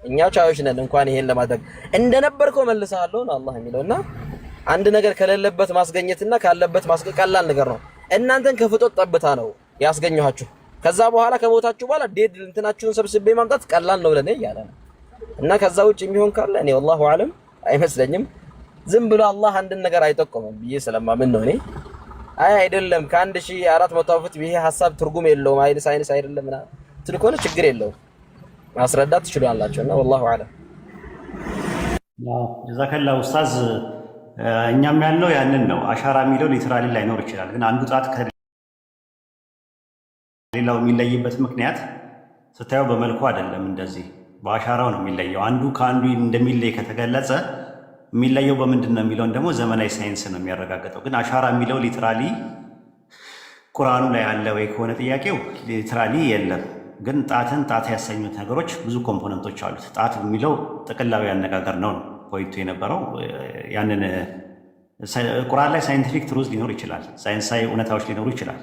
እኛ ቻዮች ነን እንኳን ይሄን ለማድረግ እንደነበርከው መልሰሃለሁ ነው አላህ የሚለውና አንድ ነገር ከሌለበት ማስገኘትና ካለበት ማስገኘት ቀላል ነገር ነው። እናንተን ከፍጦት ጠብታ ነው ያስገኘኋችሁ። ከዛ በኋላ ከሞታችሁ በኋላ ዴድ እንትናችሁን ሰብስቤ ማምጣት ቀላል ነው ለኔ ያለ ነው። እና ከዛ ውጭ የሚሆን ካለ እኔ والله አለም አይመስለኝም። ዝም ብሎ አላህ አንድን ነገር አይጠቆምም ብዬ ስለማምን ነው እኔ። አይደለም ከ1400 ዓመት ይሄ ሐሳብ ትርጉም የለውም አይደ ሳይንስ አይደለም እና ትልቆነ ችግር የለውም ማስረዳት ትችላላችሁና والله አለም። ጀዛከላህ ኡስታዝ። እኛም ያለው ያንን ነው። አሻራ የሚለው ሊትራሊ ላይኖር ይችላል፣ ግን አንዱ ጣት ከሌላው የሚለይበት ምክንያት ስታየው በመልኩ አይደለም፣ እንደዚህ በአሻራው ነው የሚለየው። አንዱ ከአንዱ እንደሚለይ ከተገለጸ የሚለየው በምንድን ነው የሚለውን ደግሞ ዘመናዊ ሳይንስ ነው የሚያረጋግጠው። ግን አሻራ የሚለው ሊትራሊ ቁርአኑ ላይ አለ ወይ ከሆነ ጥያቄው ሊትራሊ የለም። ግን ጣትን ጣት ያሰኙት ነገሮች ብዙ ኮምፖነንቶች አሉት። ጣት የሚለው ጥቅላዊ አነጋገር ነው ፖይንቱ የነበረው። ያንን ቁርአን ላይ ሳይንቲፊክ ትሩዝ ሊኖር ይችላል፣ ሳይንሳዊ እውነታዎች ሊኖሩ ይችላል።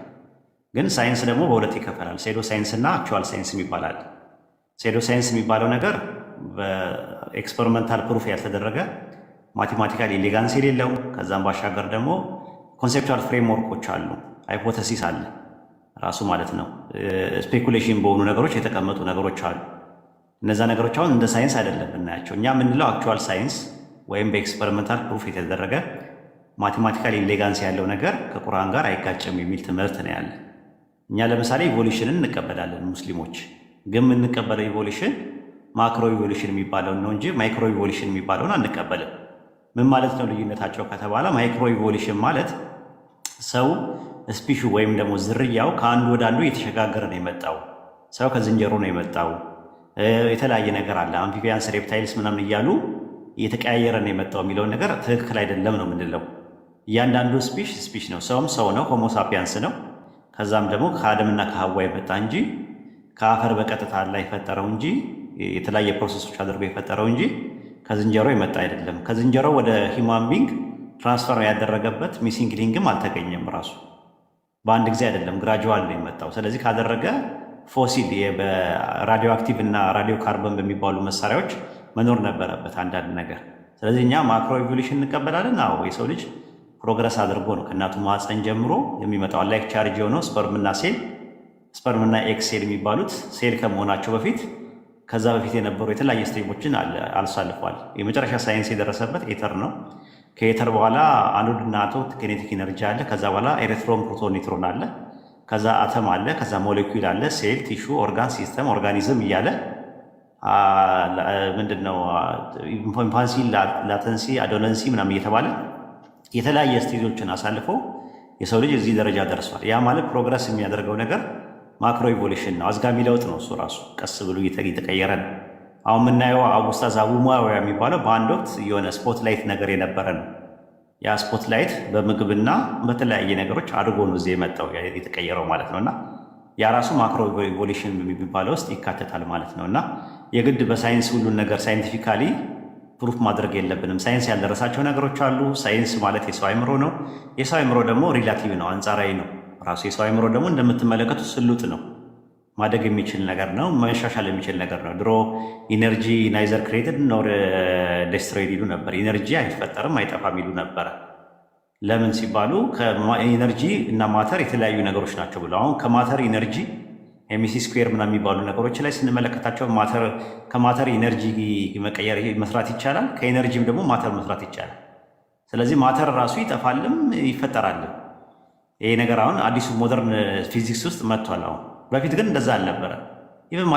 ግን ሳይንስ ደግሞ በሁለት ይከፈላል። ሴዶ ሳይንስ እና አክቹዋል ሳይንስ የሚባላል። ሴዶ ሳይንስ የሚባለው ነገር በኤክስፐሪመንታል ፕሩፍ ያልተደረገ ማቴማቲካል ኤሌጋንስ የሌለው፣ ከዛም ባሻገር ደግሞ ኮንሴፕቹዋል ፍሬምወርኮች አሉ፣ ሃይፖተሲስ አለ ራሱ ማለት ነው። ስፔኩሌሽን በሆኑ ነገሮች የተቀመጡ ነገሮች አሉ። እነዛ ነገሮች አሁን እንደ ሳይንስ አይደለም እናያቸው። እኛ የምንለው አክቹዋል ሳይንስ ወይም በኤክስፐሪመንታል ፕሩፍ የተደረገ ማቴማቲካል ኤሌጋንስ ያለው ነገር ከቁርአን ጋር አይጋጭም የሚል ትምህርት ነው ያለ። እኛ ለምሳሌ ኢቮሉሽንን እንቀበላለን ሙስሊሞች። ግን የምንቀበለው ኢቮሉሽን ማክሮ ኢቮሉሽን የሚባለውን ነው እንጂ ማይክሮ ኢቮሉሽን የሚባለውን አንቀበልም። ምን ማለት ነው ልዩነታቸው ከተባለ ማይክሮ ኢቮሉሽን ማለት ሰው ስፒሹ ወይም ደግሞ ዝርያው ከአንዱ ወደ አንዱ እየተሸጋገረ ነው የመጣው። ሰው ከዝንጀሮ ነው የመጣው። የተለያየ ነገር አለ፣ አምፊቢያንስ ሬፕታይልስ ምናምን እያሉ እየተቀያየረ ነው የመጣው የሚለውን ነገር ትክክል አይደለም ነው የምንለው። እያንዳንዱ ስፒሽ ነው። ሰውም ሰው ነው፣ ሆሞሳፒያንስ ነው። ከዛም ደግሞ ከአደምና ከሀዋ የመጣ እንጂ ከአፈር በቀጥታ ላይ የፈጠረው እንጂ የተለያየ ፕሮሰሶች አድርጎ የፈጠረው እንጂ ከዝንጀሮ የመጣ አይደለም። ከዝንጀሮ ወደ ሂማን ቢንግ ትራንስፈር ያደረገበት ሚሲንግ ሊንክም አልተገኘም። ራሱ በአንድ ጊዜ አይደለም፣ ግራጁዋል ነው የመጣው። ስለዚህ ካደረገ ፎሲል በራዲዮ አክቲቭ እና ራዲዮ ካርበን በሚባሉ መሳሪያዎች መኖር ነበረበት አንዳንድ ነገር። ስለዚህ እኛ ማክሮ ኢቮሉሽን እንቀበላለን። አዎ የሰው ልጅ ፕሮግረስ አድርጎ ነው ከእናቱ ማህፀን ጀምሮ የሚመጣው። ላይክ ቻርጅ የሆነው ስፐርምና ሴል፣ ስፐርምና ኤግ ሴል የሚባሉት ሴል ከመሆናቸው በፊት ከዛ በፊት የነበሩ የተለያየ ስቴፖችን አልሳልፏል። የመጨረሻ ሳይንስ የደረሰበት ኤተር ነው። ከኤተር በኋላ አኖድ እና አቶድ ኬኔቲክ ኢነርጂ አለ። ከዛ በኋላ ኤሌክትሮን፣ ፕሮቶን፣ ኒውትሮን አለ። ከዛ አተም አለ። ከዛ ሞሌኩል አለ። ሴል፣ ቲሹ፣ ኦርጋን፣ ሲስተም፣ ኦርጋኒዝም እያለ ምንድነው ኢንፋንሲ፣ ላተንሲ፣ አዶለንሲ ምናምን እየተባለ የተለያየ ስቴጆችን አሳልፎ የሰው ልጅ እዚህ ደረጃ ደርሷል። ያ ማለት ፕሮግረስ የሚያደርገው ነገር ማክሮ ኢቮሉሽን ነው። አዝጋሚ ለውጥ ነው። እሱ ራሱ ቀስ ብሎ እየተቀየረ ነው። አሁን የምናየው ኡስታዝ አቡ ሙአዊያ የሚባለው በአንድ ወቅት የሆነ ስፖትላይት ነገር የነበረ ነው። ያ ስፖትላይት በምግብና በተለያየ ነገሮች አድጎ ነው እዚህ የመጣው የተቀየረው ማለት ነው። እና ያ ራሱ ማክሮ ኢቮሉሽን የሚባለው ውስጥ ይካተታል ማለት ነው። እና የግድ በሳይንስ ሁሉን ነገር ሳይንቲፊካሊ ፕሩፍ ማድረግ የለብንም። ሳይንስ ያልደረሳቸው ነገሮች አሉ። ሳይንስ ማለት የሰው አይምሮ ነው። የሰው አይምሮ ደግሞ ሪላቲቭ ነው፣ አንጻራዊ ነው። ራሱ የሰው አይምሮ ደግሞ እንደምትመለከቱት ስሉጥ ነው። ማደግ የሚችል ነገር ነው። መሻሻል የሚችል ነገር ነው። ድሮ ኢነርጂ ናይዘር ክሬትድ ኖር ዴስትሮይድ ይሉ ነበር። ኢነርጂ አይፈጠርም አይጠፋም ይሉ ነበረ። ለምን ሲባሉ ከኢነርጂ እና ማተር የተለያዩ ነገሮች ናቸው ብለው። አሁን ከማተር ኢነርጂ ኤምሲ ስኩዌር ምናምን የሚባሉ ነገሮች ላይ ስንመለከታቸው ከማተር ኢነርጂ መቀየር መስራት ይቻላል፣ ከኢነርጂም ደግሞ ማተር መስራት ይቻላል። ስለዚህ ማተር ራሱ ይጠፋልም ይፈጠራልም። ይሄ ነገር አሁን አዲሱ ሞደርን ፊዚክስ ውስጥ መጥቷል። አሁን በፊት ግን እንደዛ አልነበረ። ኢቨን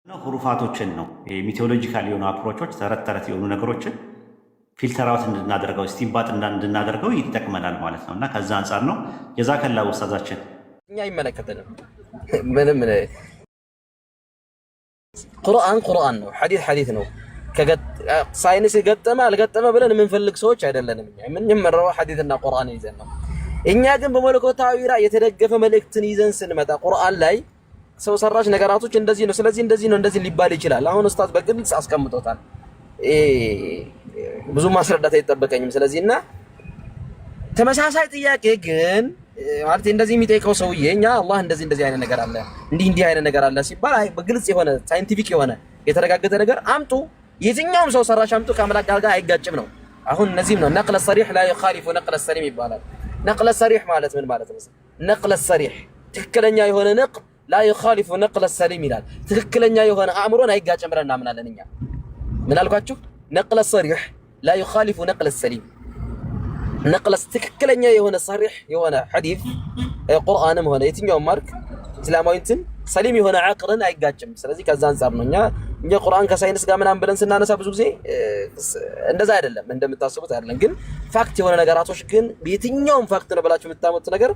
ሁሩፋቶችን ነው ሚቴዎሎጂካል የሆኑ አፕሮቾች ተረት ተረት የሆኑ ነገሮችን ፊልተር አውት እንድናደርገው ስቲምባጥ እንድናደርገው ይጠቅመናል ማለት ነው። እና ከዛ አንጻር ነው ጀዛከላ ኡስታዛችን። እኛ ይመለከተናል። ምንም ቁርአን ነው፣ ሐዲስ ነው። ሳይንስ ገጠመ አልገጠመ ብለን የምንፈልግ ሰዎች አይደለንም። እኛ የምንመራው ሐዲስና ቁርአን ይዘን ነው። እኛ ግን በመለኮታዊ ራእይ የተደገፈ መልእክትን ይዘን ስንመጣ ቁርአን ላይ ሰው ሰራሽ ነገራቶች እንደዚህ ነው፣ ስለዚህ እንደዚህ ነው፣ እንደዚህ ሊባል ይችላል። አሁን ኡስታዝ በግልጽ አስቀምጦታል። ብዙ ማስረዳት አይጠበቀኝም። ስለዚህና ተመሳሳይ ጥያቄ ግን ማለት እንደዚህ የሚጠይቀው ሰውዬ እኛ አላህ እንደዚህ አይነት ነገር አለ እንዲህ አይነት ነገር አለ ሲባል በግልጽ የሆነ ሳይንቲፊክ የሆነ የተረጋገጠ ነገር አምጡ። የትኛውም ሰው ሰራሽ አምጡ ከአምላክ ጋር አይጋጭም ነው። አሁን እነዚህም ነው ነቅለ ሰሪሕ ላ ይኻሊፉ ነቅለ ሰሊም ይባላል። ነቅለ ሰሪሕ ማለት ምን ማለት ነው? ነቅለ ሰሪሕ ትክክለኛ የሆነ ነቅል ላ ይኻሊፉ ነቅለ ሰሊም ይላል። ትክክለኛ የሆነ አእምሮን አይጋጭም ብለን እናምናለን እኛ። ምን አልኳችሁ? ነቅለ ሰሪሕ ላ ይኻሊፉ ነቅለ ሰሊም። ነቅለ ትክክለኛ የሆነ ሰሪሕ የሆነ ሐዲስ ቁርአንም ሆነ የትኛውም ማርክ እስላማዊ እንትን ሰሊም የሆነ አቅልን አይጋጭም። ስለዚህ ከዛ አንፃር ነው እኛ ቁርአን ከሳይንስ ጋር ምናምን ብለን ስናነሳ ብዙ ጊዜ እንደዛ አይደለም፣ እንደምታስቡት አይደለም። ግን ፋክት የሆነ ነገራቶች ግን የትኛውም ፋክት ነው ብላችሁ የምታመጡት ነገር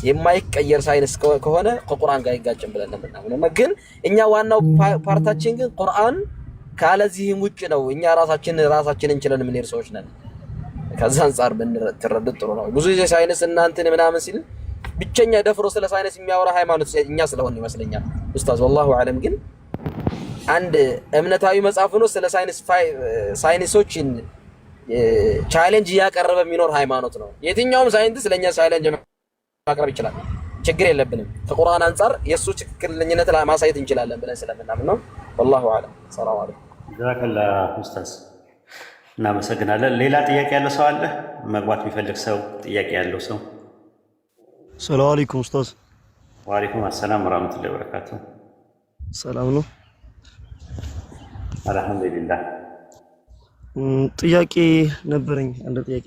የማይቀየር ሳይንስ ከሆነ ከቁርአን ጋር አይጋጭም ብለን እናምናለን። ግን እኛ ዋናው ፓርታችን ግን ቁርአን ካለዚህም ውጭ ነው። እኛ ራሳችንን እንችለን የምንሄድ ሰዎች ነን። ከዛ አንፃር ብንረዱት ጥሩ ነው። ብዙ ጊዜ ሳይንስ እናንተን ምናምን ሲል ብቸኛ ደፍሮ ስለ ሳይንስ የሚያወራ ሃይማኖት እኛ ስለሆነ ይመስለኛል ኡስታዝ። ወላሁ አለም። ግን አንድ እምነታዊ መጽሐፍ ነው ስለ ሳይንሶችን ቻሌንጅ እያቀረበ የሚኖር ሃይማኖት ነው። የትኛውም ሳይንቲስት ለኛ ቻሌንጅ ማቅረብ ይችላል፣ ችግር የለብንም። ከቁርአን አንፃር የሱ ትክክለኝነት ማሳየት እንችላለን ብለን ስለምናምን ነው። ወላሁ አለም። ሰላም አለይኩም። ጀዛከላ ኡስታዝ፣ እናመሰግናለን። ሌላ ጥያቄ ያለው ሰው አለ? መግባት የሚፈልግ ሰው፣ ጥያቄ ያለው ሰው? ሰላም አለይኩም ኡስታዝ። ወአለይኩም አሰላም ወራህመቱላሂ ወበረካቱ። ሰላም ነው? አልሐምዱሊላህ። ጥያቄ ነበረኝ። አንድ ጥያቄ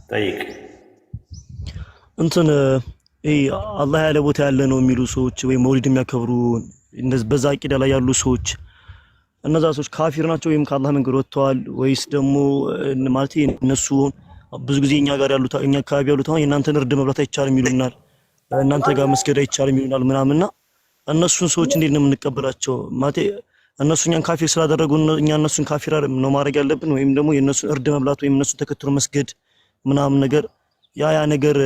ጠይቅ። እንትን አላህ ያለ ቦታ ያለ ነው የሚሉ ሰዎች ወይ መውሊድ የሚያከብሩ እንደዚህ በዛ አቂዳ ላይ ያሉ ሰዎች እነዛ ሰዎች ካፊር ናቸው ወይም ከአላህ መንገድ ወጥተዋል ወይስ ደግሞ ማለት እነሱ ብዙ ጊዜ እኛ ጋር ያሉት እኛ አካባቢ ያሉት አሁን የእናንተን እርድ መብላት አይቻልም ይሉናል፣ እናንተ ጋር መስገድ አይቻልም ይሉናል ምናምንና እነሱን ሰዎች እንዴት ነው የምንቀበላቸው? ማለት እነሱ እኛን ካፊር ስላደረጉ እኛ እነሱን ካፊር ነው ማድረግ ያለብን ወይም ደግሞ የእነሱን እርድ መብላት ወይም እነሱን ተከትሎ መስገድ ምናምን ነገር ያ ነገር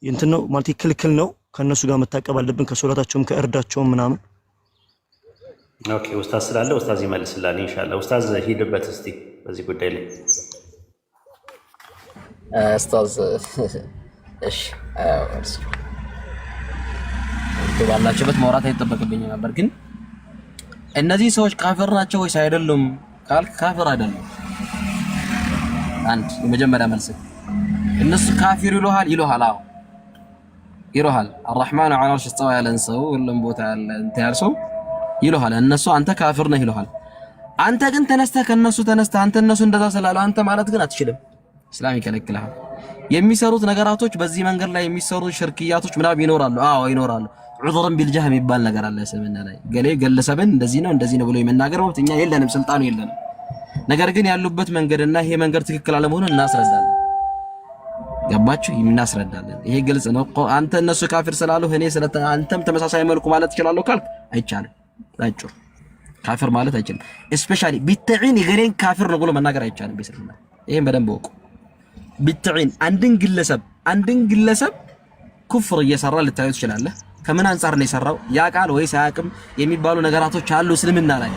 እንትን ነው ማለት ክልክል ነው? ከነሱ ጋር መታቀብ አለብን ከሶላታቸውም ከእርዳቸውም ምናምን? ኦኬ ኡስታዝ ስላለ ኡስታዝ ይመልስላል ኢንሻአላህ። ኡስታዝ ሂድበት እስቲ በዚህ ጉዳይ ላይ። ኡስታዝ እሺ እርሱ ባላችሁበት ማውራት አይጠበቅብኝም ነበር፣ ግን እነዚህ ሰዎች ካፊር ናቸው ወይስ አይደሉም ካልክ ካፊር አይደሉም። አንድ የመጀመሪያ መልስ እነሱ ካፊር ይሉሃል። አዎ ይሉሃል። አርረሕማኑ ዐለል ዐርሽ እስተዋ ያለን ሰው ሁሉም ቦታ ያለ እንትን ያል ሰው ይሉሃል። እነሱ አንተ ካፊር ነህ ይሉሃል። አንተ ግን ተነስተህ አንተ እነሱ እንደዛ ስላሉ አንተ ማለት ግን አትችልም። እስላም ይከለክልሃል። የሚሰሩት ነገራቶች በዚህ መንገድ ላይ የሚሰሩ ሽርክያቶች ምናምን ይኖራሉ። አዎ ይኖራሉ። ዑዝርን ቢልጀህል የሚባል ነገር አለ። እስልምና ላይ ገሌ ግለሰብን እንደዚህ ነው ብሎ የመናገር መብት እኛ የለንም፣ ስልጣኑ የለንም። ነገር ግን ያሉበት መንገድና ይሄ መንገድ ትክክል አለመሆኑን እናስረዳለን። ገባችሁ? እናስረዳለን። ይሄ ግልጽ ነው። አንተ እነሱ ካፊር ስላሉ አንተም ተመሳሳይ መልኩ ማለት ትችላለህ ካልክ አይቻልም። አጭር ካፊር ማለት አይችልም። እስፔሻሊ ቢተዒን የገሌን ካፊር ነው ብሎ መናገር አይቻልም በእስልምና። ይሄን በደንብ ወቁ። ቢተዒን አንድን ግለሰብ ኩፍር እየሰራ ልታዩ ትችላለህ። ከምን አንፃር ነው የሰራው ያውቃል ወይስ አያውቅም የሚባሉ ነገራቶች አሉ እስልምና ላይ።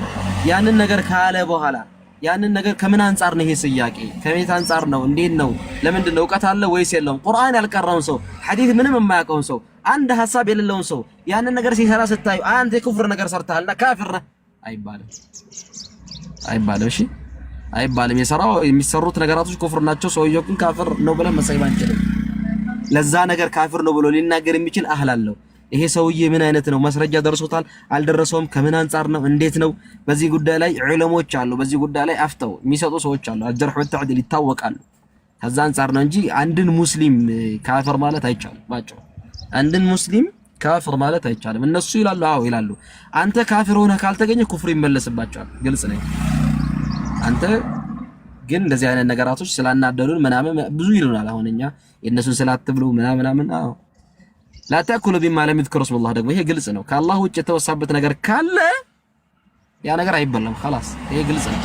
ያንን ነገር ካለ በኋላ ያንን ነገር ከምን አንፃር ነው ይሄ ጥያቄ ከቤት አንፃር ነው እንዴት ነው ለምንድን ነው እውቀት አለ ወይስ የለውም? ቁርአን ያልቀራውን ሰው ሐዲስ ምንም የማያውቀውን ሰው አንድ ሐሳብ የሌለውን ሰው ያንን ነገር ሲሰራ ስታዩ አንተ የኩፍር ነገር ሰርተሃልና ካፊር ነህ አይባልም። እሺ አይባልም። የሚሰሩት ነገራቶች ኩፍር ናቸው። ሰውየው ግን ካፊር ነው ብለን መሳይብ አንችልም። ለዛ ነገር ካፊር ነው ብሎ ሊናገር የሚችል አህል አለው። ይሄ ሰውዬ ምን አይነት ነው? መስረጃ ደርሶታል አልደረሰውም? ከምን አንፃር ነው? እንዴት ነው? በዚህ ጉዳይ ላይ ዑለሞች አሉ። በዚህ ጉዳይ ላይ አፍተው የሚሰጡ ሰዎች አሉ። አልጀርህ ወተዕዲል ይታወቃሉ። ከዛ አንፃር ነው እንጂ አንድን ሙስሊም ካፊር ማለት አይቻልም። ባጭሩ አንድን ሙስሊም ካፊር ማለት አይቻልም። እነሱ ይላሉ፣ አዎ ይላሉ። አንተ ካፊር ሆነህ ካልተገኘ ኩፍር ይመለስባቸዋል። ግልጽ ነው። አንተ ግን እንደዚህ አይነት ነገራቶች ስላናደዱን ምናምን ብዙ ይሉናል። አሁን እኛ የእነሱን ስላትብሉ ምናምን አዎ لا تأكلوا بما لم يذكر اسم الله ደግሞ ይሄ ግልጽ ነው። ከአላህ ውጭ የተወሳበት ነገር ካለ ያ ነገር አይበላም خلاص ይሄ ግልጽ ነው።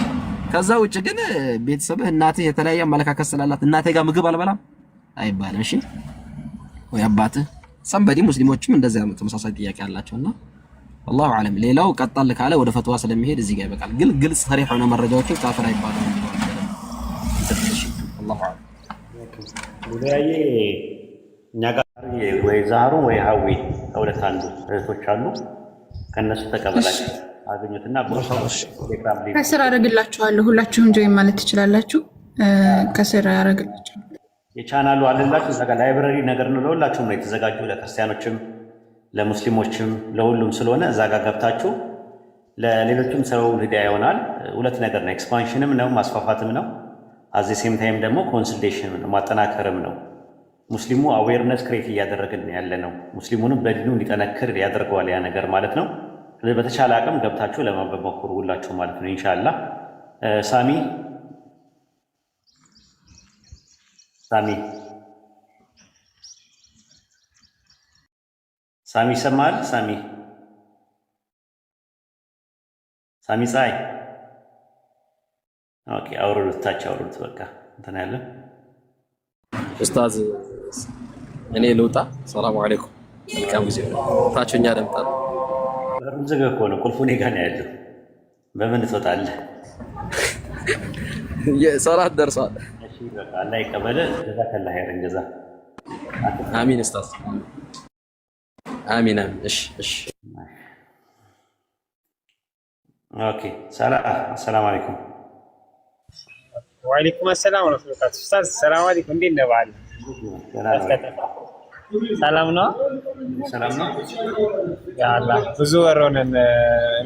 ከዛ ውጭ ግን ቤተሰብህ እናትህ የተለያየ አመለካከት ስላላት እናቴ ጋር ምግብ አልበላም አይባልም። እሺ ወይ አባትህ ሰንበዲ ሙስሊሞችም እንደዛ ነው ተመሳሳይ ጥያቄ አላቸውና والله اعلم። ሌላው ቀጣል ካለ ወደ ፈትዋ ስለሚሄድ እዚህ ጋር ይበቃል። ግን ግልጽ ሰሪህ ሆነ መረጃዎችን ካፍር አይባልም። والله اعلم። ሙዳዬ እኛ ጋር ወይ ዛሩ ወይ ሀዊ ከሁለት አንዱ እህቶች አሉ። ከነሱ ተቀበላችሁ አገኙትና ከስር አደርግላችኋለሁ። ሁላችሁም ጆይን ማለት ትችላላችሁ። ከስር አደርግላችኋለሁ። የቻናሉ አለላችሁ እዛ ጋር ላይብረሪ ነገር ነው። ለሁላችሁም ነው የተዘጋጁ፣ ለክርስቲያኖችም ለሙስሊሞችም ለሁሉም ስለሆነ እዛ ጋር ገብታችሁ ለሌሎችም ሰው ሂዳያ ይሆናል። ሁለት ነገር ነው፣ ኤክስፓንሽንም ነው ማስፋፋትም ነው። አዚ ሴም ታይም ደግሞ ኮንሰልቴሽን ማጠናከርም ነው። ሙስሊሙ አዌርነስ ክሬት እያደረግን ያለ ነው። ሙስሊሙንም በዲኑ እንዲጠነክር ያደርገዋል ያ ነገር ማለት ነው። ስለዚህ በተቻለ አቅም ገብታችሁ ለማንበብ ሞክሩ ሁላችሁ ማለት ነው ኢንሻአላህ። ሳሚ ይሰማል? ሳሚ ፀሐይ ኦኬ፣ አውርዱት በቃ እንትን ያለ ኡስታዝ እኔ ልውጣ። ሰላም አለይኩም። መልካም ጊዜ ነው። ታችኛ ደምጣል ዝግ እኮ ነው። ቁልፉ እኔ ጋር ነው ያለው። በምን ትወጣለህ? የሰላት ደርሷል። እሺ በቃ አላህ ይቀበልህ። ጀዛከላህ ኸይረን ጀዛ። አሚን ኡስታዝ አሚን። እሺ ኦኬ። ሰላም አለይኩም። ወአለይኩም ሰላም ወራህመቱላሂ ኡስታዝ ሰላም አለይኩም። እንዴት ነህ? በዓል ሰላም ነው? ያ አላህ ብዙ ወር ሆነን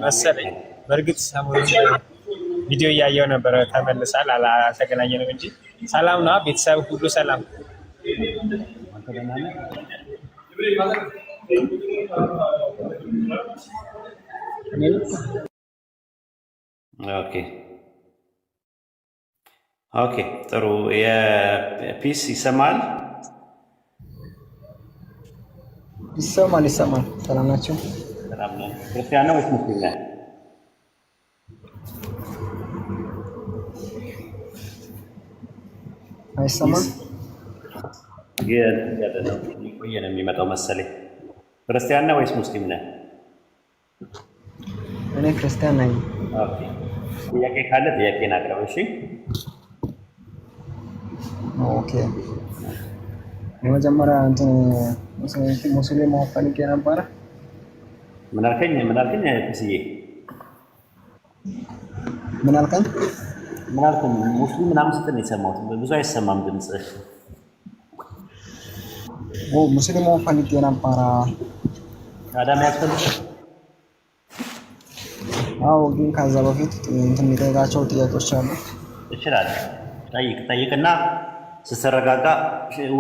መሰለኝ። በእርግጥ ሰሞኑን ቪዲዮ እያየሁ ነበረ። ተመልሳል አልተገናኘንም እንጂ ሰላም ነው? ቤተሰብ ሁሉ ሰላም? ኦኬ ጥሩ። የፒስ ይሰማል? ይሰማል። ሰላም ናቸው? ሰላም ነው። ክርስቲያን ነው ወይስ ሙስሊም ነህ? አይሰማም? ቆየ ነው የሚመጣው መሰለኝ። ክርስቲያን ነህ ወይስ ሙስሊም ነህ? እኔ ክርስቲያን ነኝ። ኦኬ ጥያቄ ካለ ጥያቄን አቅርብ። እሺ ኦኬ የመጀመሪያ እንትን ሙስሊም መሆን ፈልጌ ነበረ። ምን አልከኝ? እስዬ ምን አልከኝ? ሙስሊም ምናምን ስትል ነው የሰማሁት። ብዙ አይሰማም ድምፅህ። ሙስሊም መሆን ፈልጌ ነበረ። አዳም ያስፈልግ? አዎ፣ ግን ከዛ በፊት እንትን የሚጠይቃቸው ጥያቄዎች አሉ። ይችላል። ጠይቅና ስትረጋጋ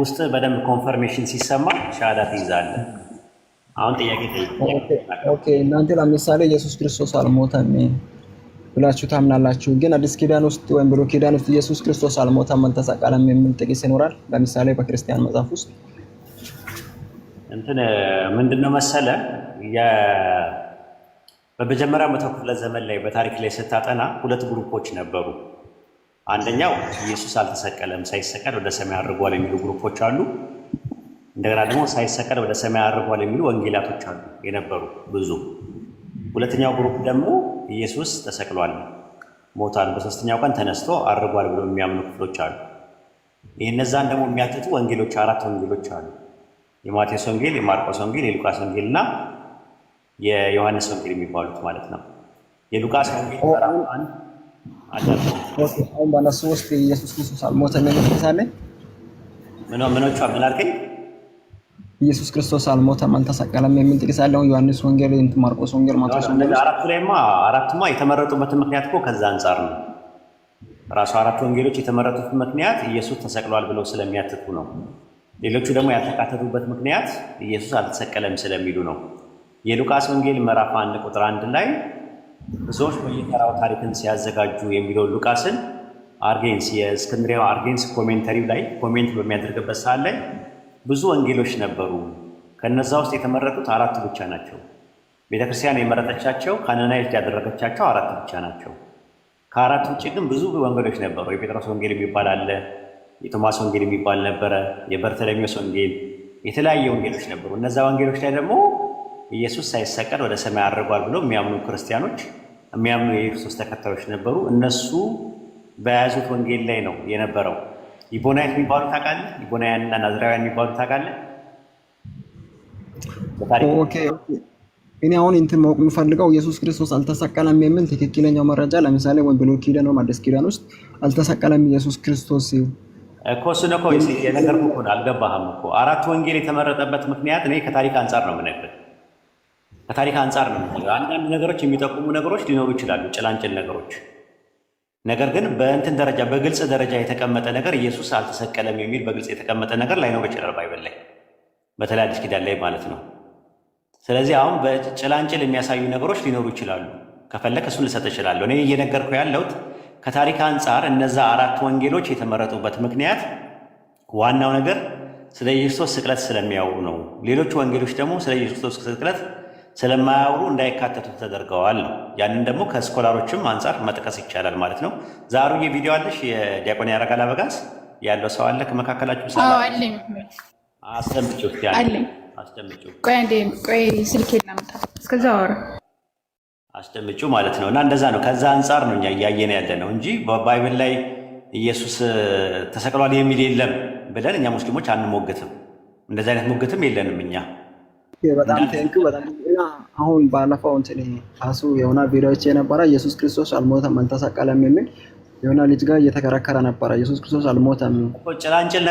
ውስጥ በደንብ ኮንፈርሜሽን ሲሰማ ሻሃዳ ትይዛለህ። አሁን ጥያቄ ጠይቅ። ኦኬ እናንተ ለምሳሌ ኢየሱስ ክርስቶስ አልሞተም ብላችሁ ታምናላችሁ፣ ግን አዲስ ኪዳን ውስጥ ወይም ብሉይ ኪዳን ውስጥ ኢየሱስ ክርስቶስ አልሞተም አልተሰቀለም የሚል ጥቅስ ይኖራል? ለምሳሌ በክርስቲያን መጽሐፍ ውስጥ እንትን ምንድነው መሰለ በመጀመሪያው መቶ ክፍለ ዘመን ላይ በታሪክ ላይ ስታጠና ሁለት ግሩፖች ነበሩ። አንደኛው ኢየሱስ አልተሰቀለም ሳይሰቀል ወደ ሰማይ አድርጓል የሚሉ ግሩፖች አሉ። እንደገና ደግሞ ሳይሰቀል ወደ ሰማይ አድርጓል የሚሉ ወንጌላቶች አሉ የነበሩ ብዙ። ሁለተኛው ግሩፕ ደግሞ ኢየሱስ ተሰቅሏል፣ ሞቷል፣ በሶስተኛው ቀን ተነስቶ አድርጓል ብሎ የሚያምኑ ክፍሎች አሉ። እነዛን ደግሞ የሚያትቱ ወንጌሎች 4 ወንጌሎች አሉ። የማቴዎስ ወንጌል፣ የማርቆስ ወንጌል፣ የሉቃስ ወንጌል እና የዮሐንስ ወንጌል የሚባሉት ማለት ነው። የሉቃስ ወንጌል ምዕራፍ 1 አሁን በእነሱ ውስጥ ኢየሱስ ክርስቶስ አልሞተም የሚል ጥቅስ አለ? ምን አልከኝ? ኢየሱስ ክርስቶስ አልሞተም አልተሰቀለም የሚል ጥቅስ አለ? ዮሐንስ ወንጌል፣ ማርቆስ ወንጌል፣ ማቴዎስ ወንጌል አራቱማ የተመረጡበት ምክንያት እኮ ከዛ አንጻር ነው። ራሱ 4 ወንጌሎች የተመረጡት ምክንያት ኢየሱስ ተሰቅሏል ብለው ስለሚያትቱ ነው። ሌሎቹ ደግሞ ያልተካተቱበት ምክንያት ኢየሱስ አልተሰቀለም ስለሚሉ ነው። የሉቃስ ወንጌል ምዕራፍ 1 ቁጥር 1 ላይ ብዙዎች በየተራው ታሪክን ሲያዘጋጁ የሚለው ሉቃስን አርጌንስ የእስክንድርያው አርጌንስ ኮሜንተሪው ላይ ኮሜንት በሚያደርግበት ሰዓት ላይ ብዙ ወንጌሎች ነበሩ። ከነዛ ውስጥ የተመረጡት 4 ብቻ ናቸው። ቤተክርስቲያን የመረጠቻቸው ካኖናይዝድ ያደረገቻቸው 4 ብቻ ናቸው። ከ4 ውጭ ግን ብዙ ወንጌሎች ነበሩ። የጴጥሮስ ወንጌል የሚባል አለ፣ የቶማስ ወንጌል የሚባል ነበረ፣ የበርተሎሜዎስ ወንጌል፣ የተለያየ ወንጌሎች ነበሩ። እነዛ ወንጌሎች ላይ ደግሞ ኢየሱስ ሳይሰቀል ወደ ሰማይ አድርጓል ብለው የሚያምኑ ክርስቲያኖች፣ የሚያምኑ የክርስቶስ ተከታዮች ነበሩ። እነሱ በያዙት ወንጌል ላይ ነው የነበረው። ኢቦናይት የሚባሉ ታውቃለህ? ኢቦናውያንና ናዝራውያን የሚባሉ ታውቃለህ? ኦኬ እኔ አሁን እንትን ማወቅ የምፈልገው ኢየሱስ ክርስቶስ አልተሰቀለም የሚል ትክክለኛው መረጃ ለምሳሌ ወይ ብሉይ ኪዳን ነው አዲስ ኪዳን ውስጥ አልተሰቀለም ኢየሱስ ክርስቶስ እኮ እሱን እኮ የነገርኩህ እኮ ነው። አልገባህም እኮ 4 ወንጌል የተመረጠበት ምክንያት እኔ ከታሪክ አንጻር ነው የምነግርህ። ከታሪክ አንጻር ነው የምነግርህ። አንዳንድ ነገሮች የሚጠቁሙ ነገሮች ሊኖሩ ይችላሉ፣ ጭላንጭል ነገሮች። ነገር ግን በእንትን ደረጃ በግልጽ ደረጃ የተቀመጠ ነገር ኢየሱስ አልተሰቀለም የሚል በግልጽ የተቀመጠ ነገር ላይኖር ይችላል ባይብል ላይ፣ በተለይ አዲስ ኪዳን ላይ ማለት ነው። ስለዚህ አሁን በጭላንጭል የሚያሳዩ ነገሮች ሊኖሩ ይችላሉ። ከፈለክ እሱን ልሰጥ እችላለሁ። እኔ እየነገርኩ ያለሁት ከታሪክ አንጻር እነዛ 4 ወንጌሎች የተመረጡበት ምክንያት ዋናው ነገር ስለ ኢየሱስ ስቅለት ስለሚያወሩ ነው። ሌሎች ወንጌሎች ደግሞ ስለ ኢየሱስ ስቅለት ስለማያወሩ እንዳይካተቱ ተደርገዋል ነው። ያንን ደግሞ ከስኮላሮችም አንጻር መጥቀስ ይቻላል ማለት ነው። ዛሩዬ ቪዲዮ አለሽ? የዲያቆን ያረጋል አበጋዝ ያለው ሰው አለ ከመካከላችሁ? አለኝ። አስደምጪው አለኝ። አስደምጪው። ቆይ ስልኬን ላምጣ። እስከዛ አወራ አስደምጪው ማለት ነው። እና እንደዛ ነው። ከዛ አንጻር ነው እኛ እያየን ያለ ነው እንጂ በባይብል ላይ ኢየሱስ ተሰቅሏል የሚል የለም ብለን እኛ ሙስሊሞች አንሞግትም። እንደዚህ አይነት ሙግትም የለንም እኛ። በጣም ቴንኪው። በጣም አሁን ባለፈው እንትን ራሱ የሆነ ቪዲዮዎች የነበረ ኢየሱስ ክርስቶስ አልሞተም አልተሰቀለም የሚል የሆነ ልጅ ጋር እየተከራከረ ነበረ። ኢየሱስ ክርስቶስ አልሞተም እኮ ጭላንጭል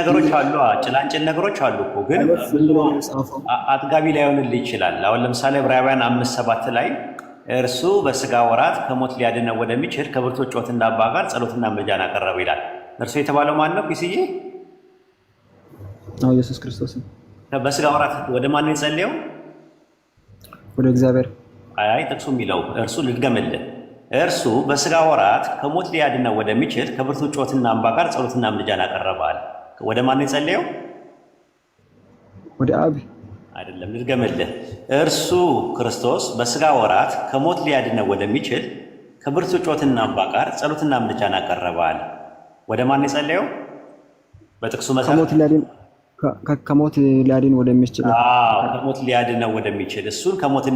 ነገሮች አሉ እኮ ግን አጥጋቢ ላይሆንልህ ይችላል። አሁን ለምሳሌ ዕብራውያን 5:7 ላይ እርሱ በስጋ ወራት ከሞት ሊያድነው ወደሚችል ከብርቱ ጩኸትና እንባ ጋር ጸሎትና ምልጃን አቀረበ ይላል። እርሱ የተባለው ማን ነው? ፒስዬ ነው ኢየሱስ ክርስቶስ። በስጋ ወራት ወደ ማን ነው የጸለየው? ወደ እግዚአብሔር። አይ ጥቅሱ የሚለው እርሱ ልድገምልህ፣ እርሱ በስጋ ወራት ከሞት ሊያድነው ወደሚችል ከብርቱ ጩኸትና እንባ ጋር ጸሎትና ምልጃን አቀረበ። ወደ ማን ነው የጸለየው? ወደ አብ አይደለም፣ ልድገምልህ፣ እርሱ ክርስቶስ በስጋ ወራት ከሞት ሊያድነው ወደሚችል ከብርቱ ጩኸትና እንባ ጋር ጸሎትና ምልጃን አቀረበ። ወደ ማን ነው የጸለየው? በጥቅሱ መሰረት ከሞት ሊያድን ወደሚችል ከሞት ሊያድነው ወደሚችል እሱን ከሞት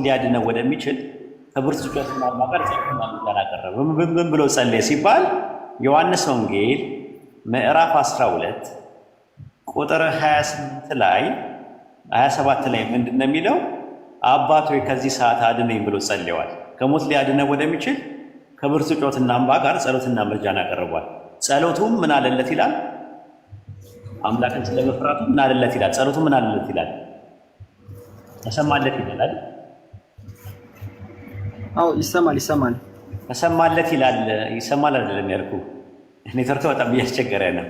ሊያድነው ወደሚችል ከብርቱ ጩኸትና እንባ ጋር ጸሎትና ምልጃን አቀረበ። ምን ብሎ ጸለየ ሲባል ዮሐንስ ወንጌል ምዕራፍ 12 ቁጥር 28 ላይ 27 ላይ ምንድነው የሚለው? አባት ሆይ ከዚህ ሰዓት አድነኝ ብሎ ጸልየዋል። ከሞት ሊያድነው ወደሚችል ከብርቱ ጩኸትና እንባ ጋር ጸሎትና ምልጃን አቀርቧል። ጸሎቱም ምን አለለት ይላል? አምላክን ስለመፍራቱ ምን አለለት ይላል? ጸሎቱ ምን አለለት ይላል? ተሰማለት ይላል። አዎ ይሰማል። ተሰማለት ይላል። ይሰማል አይደለም ያልኩህ። ኔትወርክ በጣም እያስቸገረ ነው።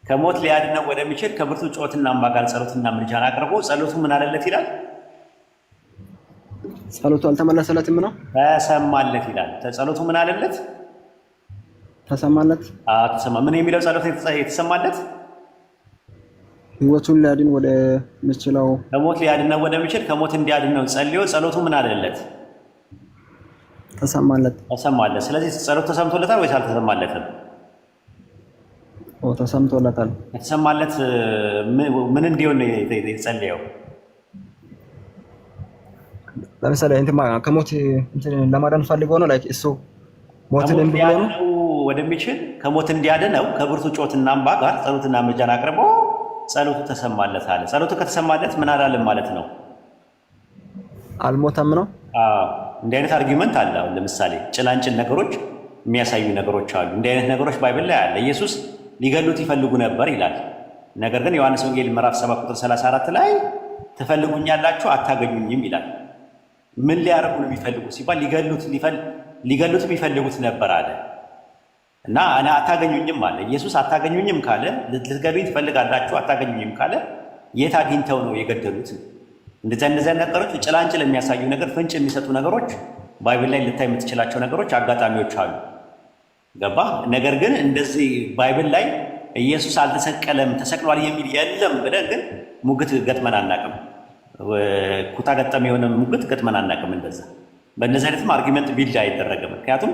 ከሞት ሊያድነው ወደሚችል ከብርቱ ጩኸትና እንባ ጋር ጸሎትና ምልጃን አቅርቦ ጸሎቱ ምን አለለት ይላል? ጸሎቱ አልተመለሰለትም ነው? ተሰማለት ይላል። ጸሎቱ ምን አለለት? ተሰማለት። ተሰማ። ምን የሚለው ጸሎት የተሰማለት? ህይወቱን ሊያድን ወደ ምችለው ከሞት ሊያድነው ወደሚችል ከሞት እንዲያድነው ጸልዮ ጸሎቱ ምን አለለት? ተሰማለት። ስለዚህ ጸሎት ተሰምቶለታል ወይስ አልተሰማለትም? ተሰምቶለታል። የተሰማለት ምን እንዲሆን ነው የተጸለየው? ለምሳሌ ከሞት ለማዳን ፈልጎ ነው ላይክ እሱ ሞትን እንዲሆን ነው ወደሚችል ከሞት እንዲያድነው ከብርቱ ጩኸትና እንባ ጋር ጸሎትና ምልጃን አቅርቦ ጸሎቱ ተሰማለት አለ። ጸሎቱ ከተሰማለት ምን አላለም ማለት ነው? አልሞተም ነው። እንዲህ አይነት አርጊመንት አለ። አሁን ለምሳሌ ጭላንጭል ነገሮች የሚያሳዩ ነገሮች አሉ። እንዲህ አይነት ነገሮች ባይብል ላይ አለ። ኢየሱስ ሊገሉት ይፈልጉ ነበር ይላል። ነገር ግን ዮሐንስ ወንጌል ምዕራፍ 7 ቁጥር 34 ላይ ትፈልጉኛላችሁ አታገኙኝም ይላል። ምን ሊያደርጉ ነው የሚፈልጉ ሲባል ሊገሉት የሚፈልጉት ነበር አለ እና እኔ አታገኙኝም አለ። ኢየሱስ አታገኙኝም ካለ ልትገሉኝ ትፈልጋላችሁ አታገኙኝም ካለ የት አግኝተው ነው የገደሉት? እንደዚያ ነገሮች ጭላንጭል የሚያሳዩ ነገር ፍንጭ የሚሰጡ ነገሮች ባይብል ላይ ልታይ የምትችላቸው ነገሮች አጋጣሚዎች አሉ። ገባ? ነገር ግን እንደዚህ ባይብል ላይ ኢየሱስ አልተሰቀለም ተሰቅሏል የሚል የለም ብለን ግን ሙግት ገጥመን አናውቅም። ኩታ ገጠም የሆነ ሙግት ገጥመን አናውቅም። እንደዛ በእነዚህ አይነትም አርጊመንት ቢልድ አይደረግም። ምክንያቱም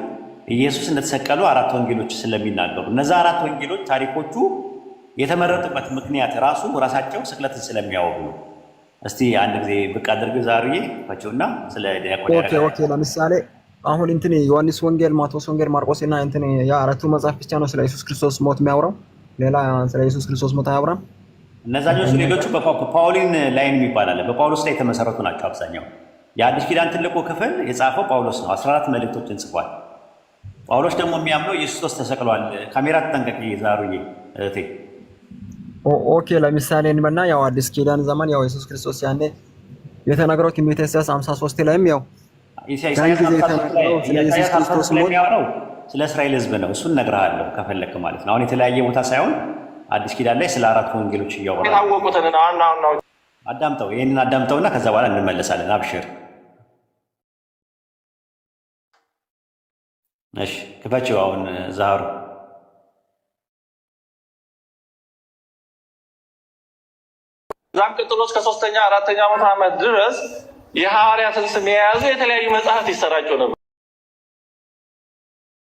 ኢየሱስ እንደተሰቀሉ 4 ወንጌሎች ስለሚናገሩ እነዛ 4 ወንጌሎች ታሪኮቹ የተመረጡበት ምክንያት ራሳቸው ስቅለትን ስለሚያወሩ ነው። እስቲ አንድ ጊዜ ብቅ አድርግ ዛሬ ፈቸውና ስለ ዲያቆን ኦኬ ለምሳሌ አሁን ዮሐንስ ወንጌል፣ ማቴዎስ ወንጌል፣ ማርቆስ እና ያ 4ቱ መጽሐፍ ብቻ ነው ስለ ኢየሱስ ክርስቶስ ሞት የሚያወራው። ሌላ ስለ ኢየሱስ ክርስቶስ ሞት አያወራም። እነዛኞቹ ሌሎቹ በፓውሊን ላይን ይባላል። በጳውሎስ ላይ የተመሰረቱ ናቸው። አብዛኛው የአዲስ ኪዳን ትልቁ ክፍል የጻፈው ጳውሎስ ነው። 14 መልእክቶችን ጽፏል። ጳውሎስ ደግሞ የሚያምነው ኢየሱስ ክርስቶስ ተሰቅሏል። ካሜራ ተጠንቀቂ ዛሩዬ እህቴ። ኦኬ ለምሳሌ እንበልና ያው አዲስ ኪዳን ዘመን ያው ኢየሱስ ክርስቶስ ያኔ የተናገረው ትንቢተ ኢሳይያስ 53 ላይም ያው ኢሳይያስ ስለ እስራኤል ሕዝብ ነው። እሱን እነግርሃለሁ ከፈለክ ማለት ነው። አሁን የተለያየ ቦታ ሳይሆን አዲስ ኪዳን ላይ ስለ 4 ወንጌሎች እያወራ አዳምጠው። ይህንን አዳምጠውና ከዛ በኋላ እንመለሳለን። አብሽር። እሺ ክፈችው። አሁን ዛሩ ዛም ቀጥሎ እስከ 3ኛ 4ኛ ዓመት ድረስ የሐዋርያትን ስም የያዙ የተለያዩ መጽሐፍት ይሰራጩ ነበር።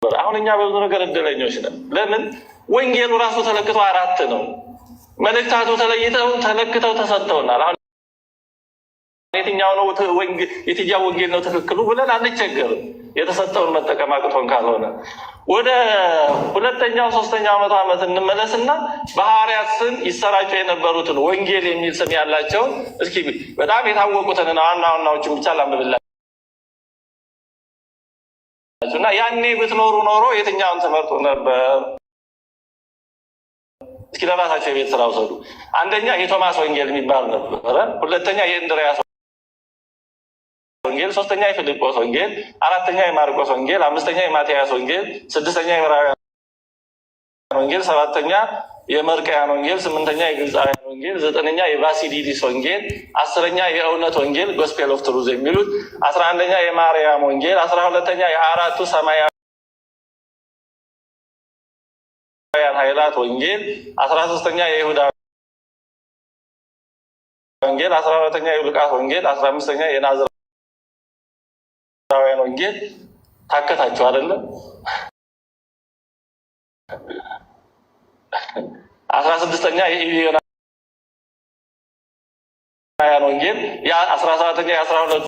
አሁን እኛ በብዙ ነገር እድለኞች ነን። ለምን? ወንጌሉ ራሱ ተለክቶ 4 ነው። መልእክታቱ ተለክተው ተሰጥተውናል። አሁን የትኛው ወንጌል ነው ትክክሉ ብለን አንቸገርም። የተሰጠውን መጠቀም አቅቶን ካልሆነ ወደ 2ኛው 3ኛው ዓመት እንመለስና በሐዋርያት ስም ይሰራጩ የነበሩትን ወንጌል የሚል ስም ያላቸውን እስኪ በጣም የታወቁትን ዋና ዋናዎችን ብቻ ላንብብላችሁ እና ያኔ ብትኖሩ ኖሮ የትኛውን ትመርጡ ነበር? እስኪ ለራሳቸው የቤት ስራ ውሰዱ። አንደኛ የቶማስ ወንጌል የሚባል ነበረ። 2ኛ የእንድርያስ ወንጌል፣ 3ኛ የፊልጶስ ወንጌል፣ 4ኛ የማርቆስ ወንጌል፣ 5ኛ የማቴያስ ወንጌል፣ 6ኛ የዕብራውያን ወንጌል፣ 7ኛ የመርቅያን ወንጌል፣ 8ኛ የግብፃውያን ወንጌል፣ 9ኛ የባሲሊዲስ ወንጌል፣ 10ኛ የእውነት ወንጌል ጎስፔል ኦፍ ትሩዝ የሚሉት፣ 11ኛ የማርያም ወንጌል፣ 12ኛ የ4ቱ ሰማያውያን ኃይላት ወንጌል፣ 13ኛ የይሁዳ ወንጌል፣ 14ኛ የሉቃስ ወንጌል፣ 15ኛ የናዝራውያን ወንጌል። ታከታችሁ አይደለም? 16ኛ የኢዮናውያን ወንጌል፣ 17ኛ የ12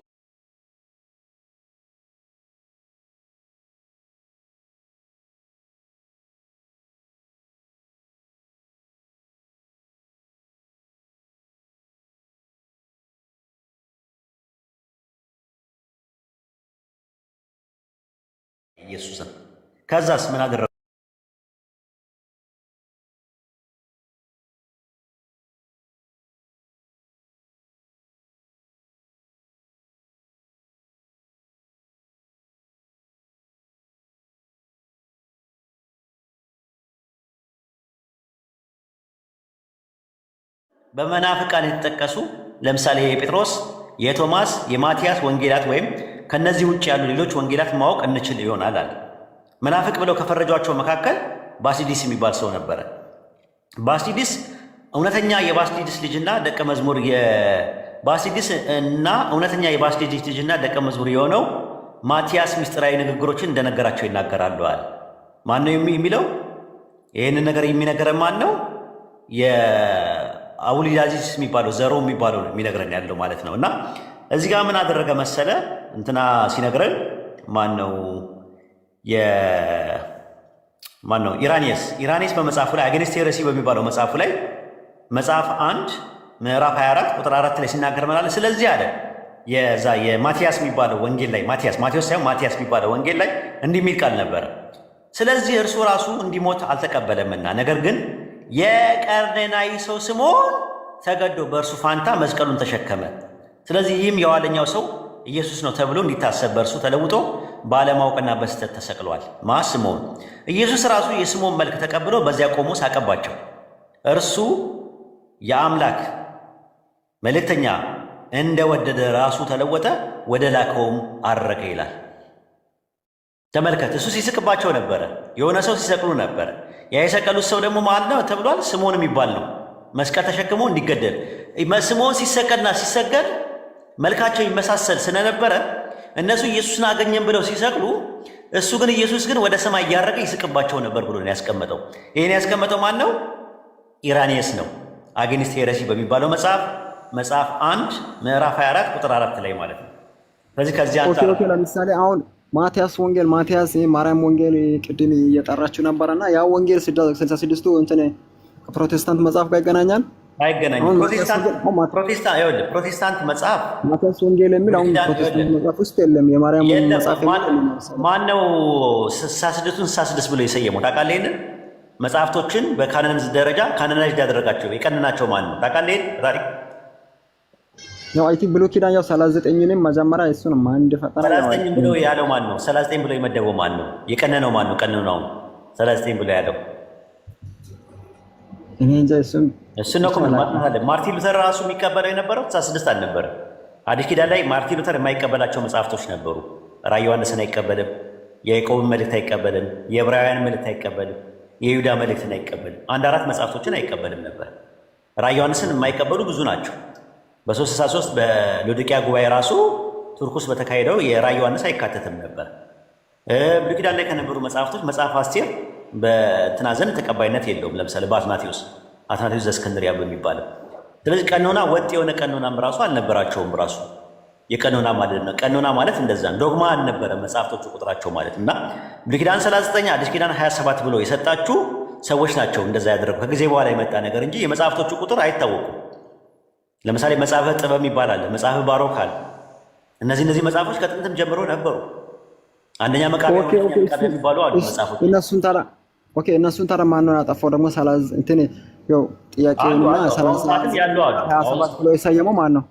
ኢየሱስን። ከዛስ ምን አደረጉ? በመናፍቃን የተጠቀሱ ለምሳሌ የጴጥሮስ፣ የቶማስ፣ የማቲያስ ወንጌላት ወይም ከነዚህ ውጭ ያሉ ሌሎች ወንጌላት ማወቅ እንችል ይሆናል አለ። መናፍቅ ብለው ከፈረጇቸው መካከል ባስዲስ የሚባል ሰው ነበረ። ባስዲስ እውነተኛ የባስዲስ ልጅና ደቀ መዝሙር የባስዲስ እና እውነተኛ የባስዲስ ልጅና ደቀ መዝሙር የሆነው ማቲያስ ምስጢራዊ ንግግሮችን እንደነገራቸው ይናገራሉ አለ። ማን ነው የሚለው? ይህንን ነገር የሚነገረን ማን ነው? የአቡሊዳዚስ የሚባለው ዘሮ የሚባለው ነው የሚነግረን ያለው ማለት ነው። እና እዚህ ጋር ምን አደረገ መሰለ እንትና ሲነግረን ማን ነው ኢራኒየስ በመጽሐፉ ላይ አገኒስት ሄረሲ በሚባለው መጽሐፉ ላይ መጽሐፍ 1 ምዕራፍ 24 ቁጥር 4 ላይ ሲናገር ምናለ? ስለዚህ አለ የዛ የማቲያስ የሚባለው ወንጌል ላይ ማቴዎስ ሳይሆን ማቲያስ የሚባለው ወንጌል ላይ እንዲህ የሚል ቃል ነበረ። ስለዚህ እርሱ ራሱ እንዲሞት አልተቀበለምና፣ ነገር ግን የቀርኔናዊ ሰው ስምዖን ተገዶ በእርሱ ፋንታ መስቀሉን ተሸከመ። ስለዚህ ይህም የኋለኛው ሰው ኢየሱስ ነው ተብሎ እንዲታሰብ በእርሱ ተለውጦ ባለማወቅና በስተት ተሰቅሏል። ስምዖን ኢየሱስ ራሱ የስምዖን መልክ ተቀብሎ በዚያ ቆሞ ሳቀባቸው። እርሱ የአምላክ መልእክተኛ እንደወደደ ራሱ ተለወጠ፣ ወደ ላከውም አረገ ይላል። ተመልከት፣ እሱ ሲስቅባቸው ነበረ። የሆነ ሰው ሲሰቅሉ ነበረ። ያ የሰቀሉት ሰው ደግሞ ማን ነው ተብሏል? ስምዖን የሚባል ነው። መስቀል ተሸክሞ እንዲገደል ስምዖን ሲሰቀልና ሲሰገድ መልካቸው ይመሳሰል ስለነበረ እነሱ ኢየሱስን አገኘን ብለው ሲሰቅሉ፣ እሱ ግን ኢየሱስ ግን ወደ ሰማይ እያረገ ይስቅባቸው ነበር ብሎ ነው ያስቀመጠው። ይህን ያስቀመጠው ማን ነው? ኢራኒየስ ነው። አጌኒስት ሄረሲ በሚባለው መጽሐፍ 1 ምዕራፍ 24 ቁጥር 4 ላይ ማለት ነው። ስለዚህ ከዚህ አንፃር ለምሳሌ አሁን ማቲያስ ማርያም ወንጌል ቅድም እየጠራችሁ ነበረና ያ ወንጌል 66ቱ እንትን ከፕሮቴስታንት መጽሐፍ ጋር ይገናኛል? አይገናኝም። ፕሮቴስታንት መጽሐፍ ማቲያስ ወንጌል የሚል አሁን ፕሮቴስታንት መጽሐፍ ውስጥ የለም። የማርያም መጽሐፍ ማነው 66 ብሎ የሰየመው ታውቃለህ? ይሄንን መጽሐፍቶችን በካኖኒዝ ደረጃ ካኖናይዝድ ያደረጋቸው የቀነናቸው ማን ነው ታውቃለህ? ታሪክ ያው አይቲ ብሎ ኪዳን ያው 39ንም መጀመሪያ እሱን ማን እንደፈጠረ 39 ብሎ ያለው ማን ነው? 39 ብሎ የመደበው ማን ነው? የቀነነው ማን ነው? ቀነናው 39 ብሎ ያለው እኔ እንጃ። እሱን ነው ማለት ማርቲን ሉተር ራሱ የሚቀበለው የነበረው 66 አልነበረ። አዲስ ኪዳን ላይ ማርቲን ሉተር የማይቀበላቸው መጽሐፍቶች ነበሩ። ራዕየ ዮሐንስን አይቀበልም፣ የያዕቆብን መልእክት አይቀበልም፣ የዕብራውያን መልእክት አይቀበልም፣ የይሁዳ መልእክትን አይቀበልም። 1-4 መጽሐፍቶችን አይቀበልም ነበር። ራዕየ ዮሐንስን የማይቀበሉ ብዙ ናቸው። በ363 በሎዶቅያ ጉባኤ ራሱ ቱርክ ውስጥ በተካሄደው የራዕየ ዮሐንስ አይካተትም ነበር። ብሉይ ኪዳን ላይ ከነበሩ መጽሐፍቶች መጽሐፍ አስቴር በእንትና ዘንድ ተቀባይነት የለውም። ለምሳሌ በአትናቴዎስ ዘእስክንድርያ በሚባለው። ስለዚህ ቀኖና ወጥ የሆነ ቀኖናም ራሱ አልነበራቸውም። ራሱ የቀኖና ማለት ነው። ቀኖና ማለት እንደዛ ዶግማ አልነበረ መጽሐፍቶቹ ቁጥራቸው ማለት እና ብሉይ ኪዳን 39 አዲስ ኪዳን 27 ብሎ የሰጣችሁ ሰዎች ናቸው እንደዛ ያደረጉ ከጊዜ በኋላ የመጣ ነገር እንጂ የመጽሐፍቶቹ ቁጥር አይታወቁም። ለምሳሌ መጽሐፈ ጥበብ ይባላል፣ መጽሐፈ ባሮክ አለ። እነዚህ መጽሐፎች ከጥንትም ጀምሮ ነበሩ። አንደኛ መቃብር የሚባሉ አሉ መጽሐፎች። እነሱን ታዲያ ማን ነው ያጠፋው? ደግሞ ጥያቄውና 27 ብሎ የሰየመው ማን ነው?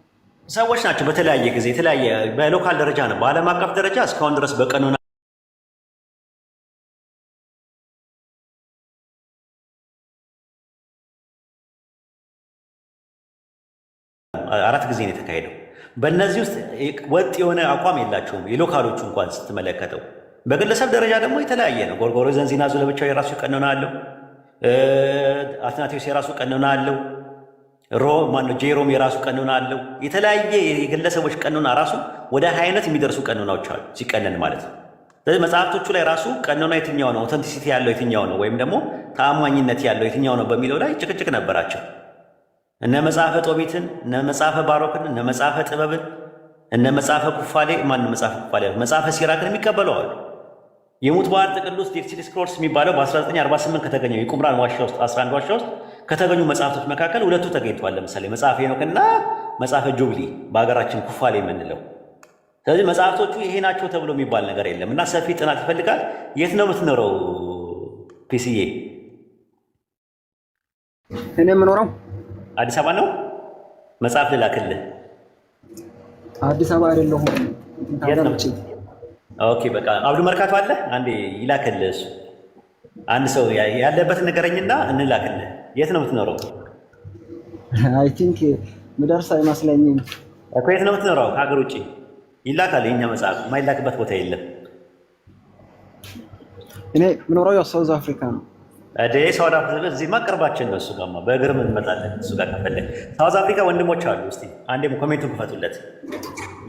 ሰዎች ናቸው። በተለያየ ጊዜ የተለያየ በሎካል ደረጃ ነው። በዓለም አቀፍ ደረጃ እስካሁን ድረስ በቀኖና 4 ጊዜ ነው የተካሄደው። በእነዚህ ውስጥ ወጥ የሆነ አቋም የላቸውም። የሎካሎቹ እንኳን ስትመለከተው፣ በግለሰብ ደረጃ ደግሞ የተለያየ ነው። ጎርጎርዮስ ዘንዚናዙ ለብቻው የራሱ ቀኖና አለው። አትናቴዎስ የራሱ ቀኖና አለው። ጄሮም የራሱ ቀኖና አለው። የተለያየ የግለሰቦች ቀኖና ራሱ ወደ 20 አይነት የሚደርሱ ቀኖናዎች አሉ ሲቀነን ማለት ነው። ስለዚህ መጽሐፍቶቹ ላይ ራሱ ቀኖና የትኛው ነው፣ ኦተንቲሲቲ ያለው የትኛው ነው፣ ወይም ደግሞ ተአማኝነት ያለው የትኛው ነው በሚለው ላይ ጭቅጭቅ ነበራቸው። እነ መጽሐፈ ጦቢትን፣ እነ መጽሐፈ ባሮክን፣ እነ መጽሐፈ ጥበብን፣ እነ መጽሐፈ ኩፋሌ መጽሐፈ ሲራክን የሚቀበሉ አሉ። የሙት ባህር ጥቅል ውስጥ ዴድ ሲ ስክሮልስ የሚባለው በ1948 ከተገኘው የቁምራን ዋሻ ውስጥ 11 ዋሻ ውስጥ ከተገኙ መጽሐፍቶች መካከል 2 ተገኝተዋል። ለምሳሌ መጽሐፈ ሄኖክና መጽሐፈ ጆብሊ በሀገራችን ኩፋሌ የምንለው ስለዚህ መጽሐፍቶቹ ይሄ ናቸው ተብሎ የሚባል ነገር የለም እና ሰፊ ጥናት ይፈልጋል። የት ነው የምትኖረው ፒሲዬ? እኔ የምኖረው አዲስ አበባ ነው። መጽሐፍ ልላክልህ። አዲስ አበባ አይደለሁም። የት ነው? ኦኬ በቃ አብዱ መርካቶ አለ። አንዴ ይላክልህ እሱ። አንድ ሰው ያለበትን ንገረኝና እንላክልህ። የት ነው የምትኖረው? አይ ቲንክ ምደርስ አይመስለኝም እኮ። የት ነው የምትኖረው? ከሀገር ውጭ ይላካል። የኛ መጽሐፍ የማይላክበት ቦታ የለም። እኔ የምኖረው ያው ሳውዝ አፍሪካ ነው። ሳውዝ አፍሪካ እዚህማ ቅርባችን ነው። እሱ ጋርማ በእግር ምን እንመጣለን። እሱ ጋር ከፈለግ ሳውዝ አፍሪካ ወንድሞች አሉ። እስቲ አንዴም ኮሜንቱን ክፈቱለት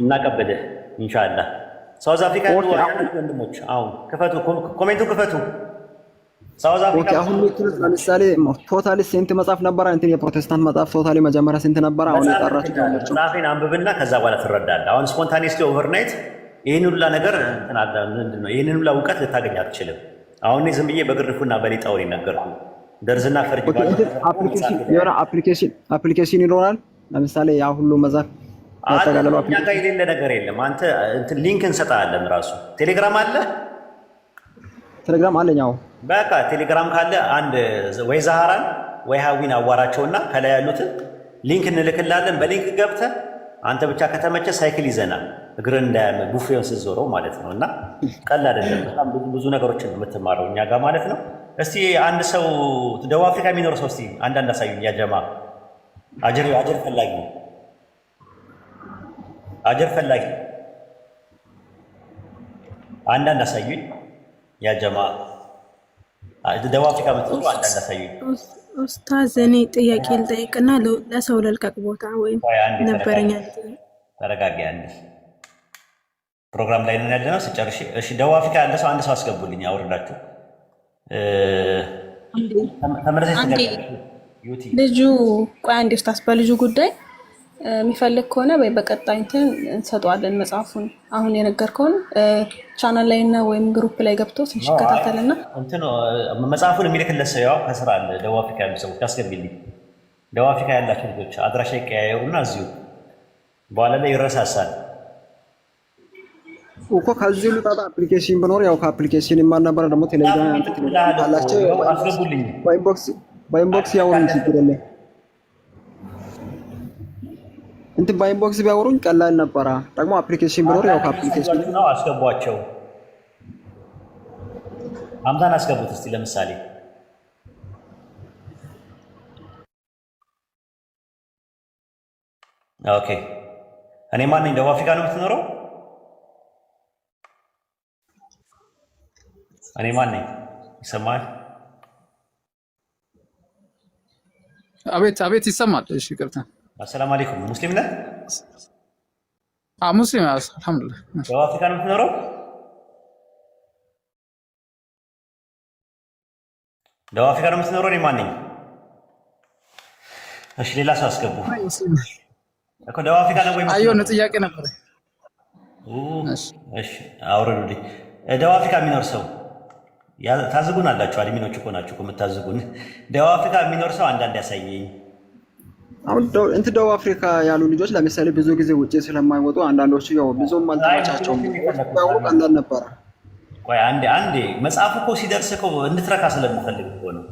እናቀበልህ ኢንሻአላህ። ሳውዝ አፍሪካ ወንድሞች አሁን ክፈቱ፣ ኮሜንቱን ክፈቱ። ሳውዝ አፍሪካ አሁን ለምሳሌ ቶታሊ ስንት መጽሐፍ ነበረ? እንትን የፕሮቴስታንት መጽሐፍ ቶታሊ መጀመሪያ ስንት ነበረ? አሁን የጠራችሁ ያላችሁ መጽሐፌን አንብብና ከዛ በኋላ ትረዳለህ። አሁን ስፖንታኒስሊ ኦቨርናይት ይህን ሁላ ነገር ምንድን ነው? ይህንን ሁላ እውቀት ልታገኝ አትችልም። አሁን ዝም ብዬ በግርፉና በሊጣውን ነገርኩ። ደርዝና ፈርጅ አፕሊኬሽን ይኖራል። ለምሳሌ ያ ሁሉ መጽሐፍ ያጠቃለሉ እኛ ጋር የሌለ ነገር የለም። አንተ ሊንክ እንሰጣለን። ራሱ ቴሌግራም አለ። ቴሌግራም አለኝ። አዎ በቃ ቴሌግራም ካለ አንድ ወይ ዛሃራን ወይ ሀዊን አዋራቸውና ከላይ ያሉትን ሊንክ እንልክላለን። በሊንክ ገብተህ አንተ ብቻ ከተመቸ ሳይክል ይዘናል እግርን እንዳያመ ቡፌውን ስትዞረው ማለት ነው። እና ቀላል አይደለም። በጣም ብዙ ነገሮችን ነው የምትማረው እኛ ጋር ማለት ነው። እስቲ አንድ ሰው ደቡብ አፍሪካ የሚኖር ሰው እስቲ አንዳንድ አሳዩኝ። ያ ጀማ አጀር ፈላጊ አንዳንድ አሳዩኝ። ያ ጀማ ደቡብ አፍሪካ የምትኖሩ አንዳንድ አሳዩኝ። ኡስታዝ እኔ ጥያቄ ልጠይቅና ለሰው ልልቀቅ ቦታ ወይም ነበረኛ። ተረጋጊ። አንዴ ፕሮግራም ላይ ነን ያለነው። ስጨርሽ እሺ። ደቡብ አፍሪካ ያለ ሰው አንድ ሰው አስገቡልኝ አውርዳችሁ። ልጁ ቆይ አንዴ ኡስታዝ በልጁ ጉዳይ የሚፈልግ ከሆነ ወይ በቀጣይ እንትን እንሰጠዋለን መጽሐፉን። አሁን የነገርከውን ቻናል ላይ እና ወይም ግሩፕ ላይ ገብቶ ትንሽ ይከታተልና እንትን መጽሐፉን የሚልክለት ሰው ያው ከስራ አለ። ደቡብ አፍሪካ ያሉ ሰዎች አስገቢልኝ። ደቡብ አፍሪካ ያላቸው ልጆች አድራሻ ይቀያየሩና እዚሁ በኋላ ላይ ይረሳሳል እኮ። ከዚህ ልጣጣ አፕሊኬሽን ብኖር ያው ከአፕሊኬሽን የማን ነበረ ደግሞ ቴሌግራም አላቸው። አስገቡልኝ በኢንቦክስ ያወሩኝ ችግር የለም። እንትን በኢንቦክስ ቢያወሩኝ ቀላል ነበረ። ደግሞ አፕሊኬሽን ብኖር ያው ከአፕሊኬሽን ነው። አስገቧቸው። አምታን አስገቡት እስቲ ለምሳሌ ኦኬ። እኔ ማን ነኝ? ደቡብ አፍሪካ ነው የምትኖረው? እኔ ማን ነኝ? ይሰማል? አቤት ይሰማል። እሺ ይቅርታ። አሰላሙ አለይኩም። ሙስሊም ነህ? ሙስሊም አልሐምዱሊላህ። ደቡብ አፍሪካ ነው የምትኖረው? ደቡብ አፍሪካ ነው የምትኖረው? እኔ ማን ነኝ? እሺ ሌላ ሰው አስገቡ እኮ። ደቡብ አፍሪካ ነው ወይ? አየሁ ጥያቄ ነበር። እሺ አውርዱልኝ። ደቡብ አፍሪካ የሚኖር ሰው ታዝጉን አላችሁ። አድሚኖች እኮ ናችሁ የምታዝጉን። ደቡብ አፍሪካ የሚኖር ሰው አንዳንድ ያሳየኝ። አሁን እንትን ደቡብ አፍሪካ ያሉ ልጆች ለምሳሌ ብዙ ጊዜ ውጭ ስለማይወጡ አንዳንዶቹ ያው ብዙም አልተመቻቸውም። ያው ቀላል ነበረ። ቆይ አንዴ መጽሐፉ እኮ ሲደርስ እኮ እንድትረካ ስለምፈልግ እኮ ነው።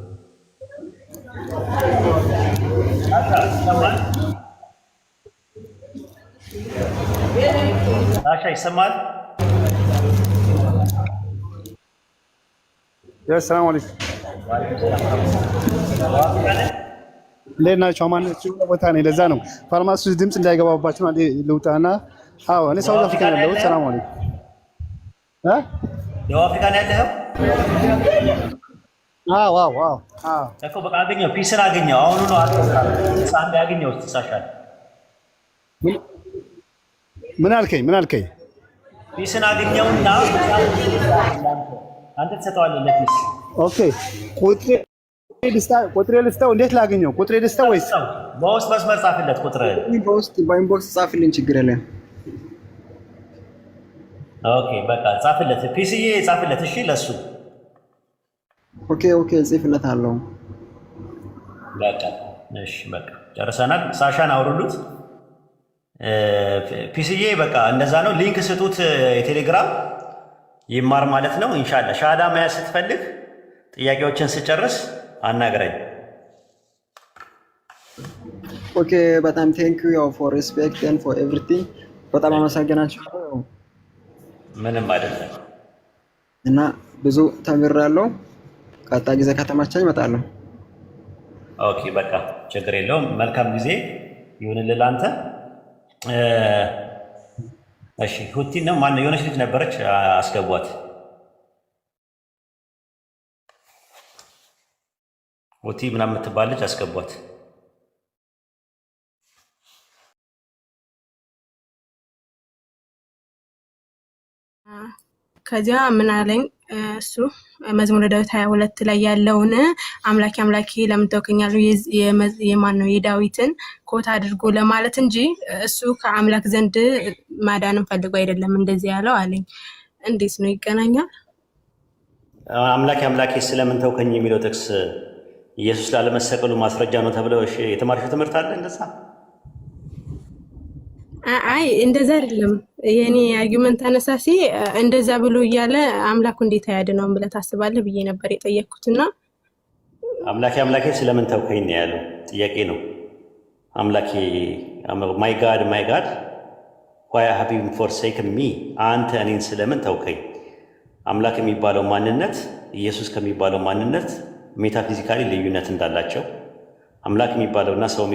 ታሻ ይሰማል? ሰላም አለይኩም። እንዴት ናቸው? አማናችሁ? ቦታ ነኝ። ለዛ ነው ፋርማሲ ውስጥ ድምፅ እንዳይገባባችሁ አንዴ ልውጣና። አዎ እኔ ሳውዝ አፍሪካ ነው ያለሁት። ሰላም አለይኩም። ደቡብ አፍሪካ ነው ያለኸው? አዎ እኮ በቃ አገኘው፣ ፒስን አገኘው። አሁኑ ነው አንድ ያገኘው። ትሳሻል። ምን አልከኝ? ፒስን አገኘውና አንተ ትሰጠዋለህ ለፒስ። ኦኬ ቁጥሬ ልስጠው? እንዴት ላገኘው? ቁጥሬ ልስጠው ወይስ በውስጥ መስመር ጻፍለት? ቁጥር በውስጥ በኢንቦክስ ጻፍልኝ፣ ችግር የለም። ኦኬ በቃ ጻፍለት፣ ፒስዬ ጻፍለት። እሺ ለሱ ኦኬ ጽፍለታለሁ። በቃ እሺ በቃ ጨርሰናል። ሳሻን አውርዱት። ፒስዬ በቃ እንደዛ ነው። ሊንክ ስጡት የቴሌግራም ይማር ማለት ነው። ኢንሻአላህ ሻሃዳ መያዝ ስትፈልግ ጥያቄዎችን ስጨርስ አናግረኝ። ኦኬ በጣም ቴንክ ዩ ፎር ሪስፔክት ኤንድ ፎር ኤቭሪቲንግ። በጣም አመሰግናችኋለሁ። ምንም አይደለም እና ብዙ ተምሬያለሁ። ቀጣይ ጊዜ ከተማቻኝ እመጣለሁ። ኦኬ በቃ ችግር የለውም። መልካም ጊዜ ይሁንልህ አንተ። እሺ ሁቲ ነው ማነው? የሆነች ልጅ ነበረች አስገቧት። ሁቲ ምናምን የምትባል ልጅ አስገቧት። ከዚያ ምን አለኝ እሱ መዝሙረ ዳዊት 22 ላይ ያለውን አምላኬ አምላኬ ለምን ተወከኛለህ የማን ነው የዳዊትን ኮት አድርጎ ለማለት እንጂ እሱ ከአምላክ ዘንድ ማዳንን ፈልጎ አይደለም እንደዚህ ያለው አለኝ። እንዴት ነው ይገናኛል? አምላኬ አምላኬ ስለምን ተውከኝ የሚለው ጥቅስ ኢየሱስ ላለመሰቀሉ ማስረጃ ነው ተብለው የተማርሽው ትምህርት አለ እንደዛ? አይ እንደዛ አይደለም። የኔ አርጊውመንት አነሳሲ እንደዛ ብሎ እያለ አምላኩ እንዴት አያድነውም ብለህ ታስባለህ ብዬ ነበር የጠየቅኩትና አምላኬ አምላኬ ስለምን ተውከኝ ነው ያለው። ጥያቄ ነው። አምላኬ ማይ ጋድ why have you forsaken me? አንተ እኔን ስለምን ተውከኝ? አምላክ የሚባለው ማንነት ኢየሱስ ከሚባለው ማንነት ሜታፊዚካሊ ልዩነት እንዳላቸው አምላክ የሚባለውና ሰው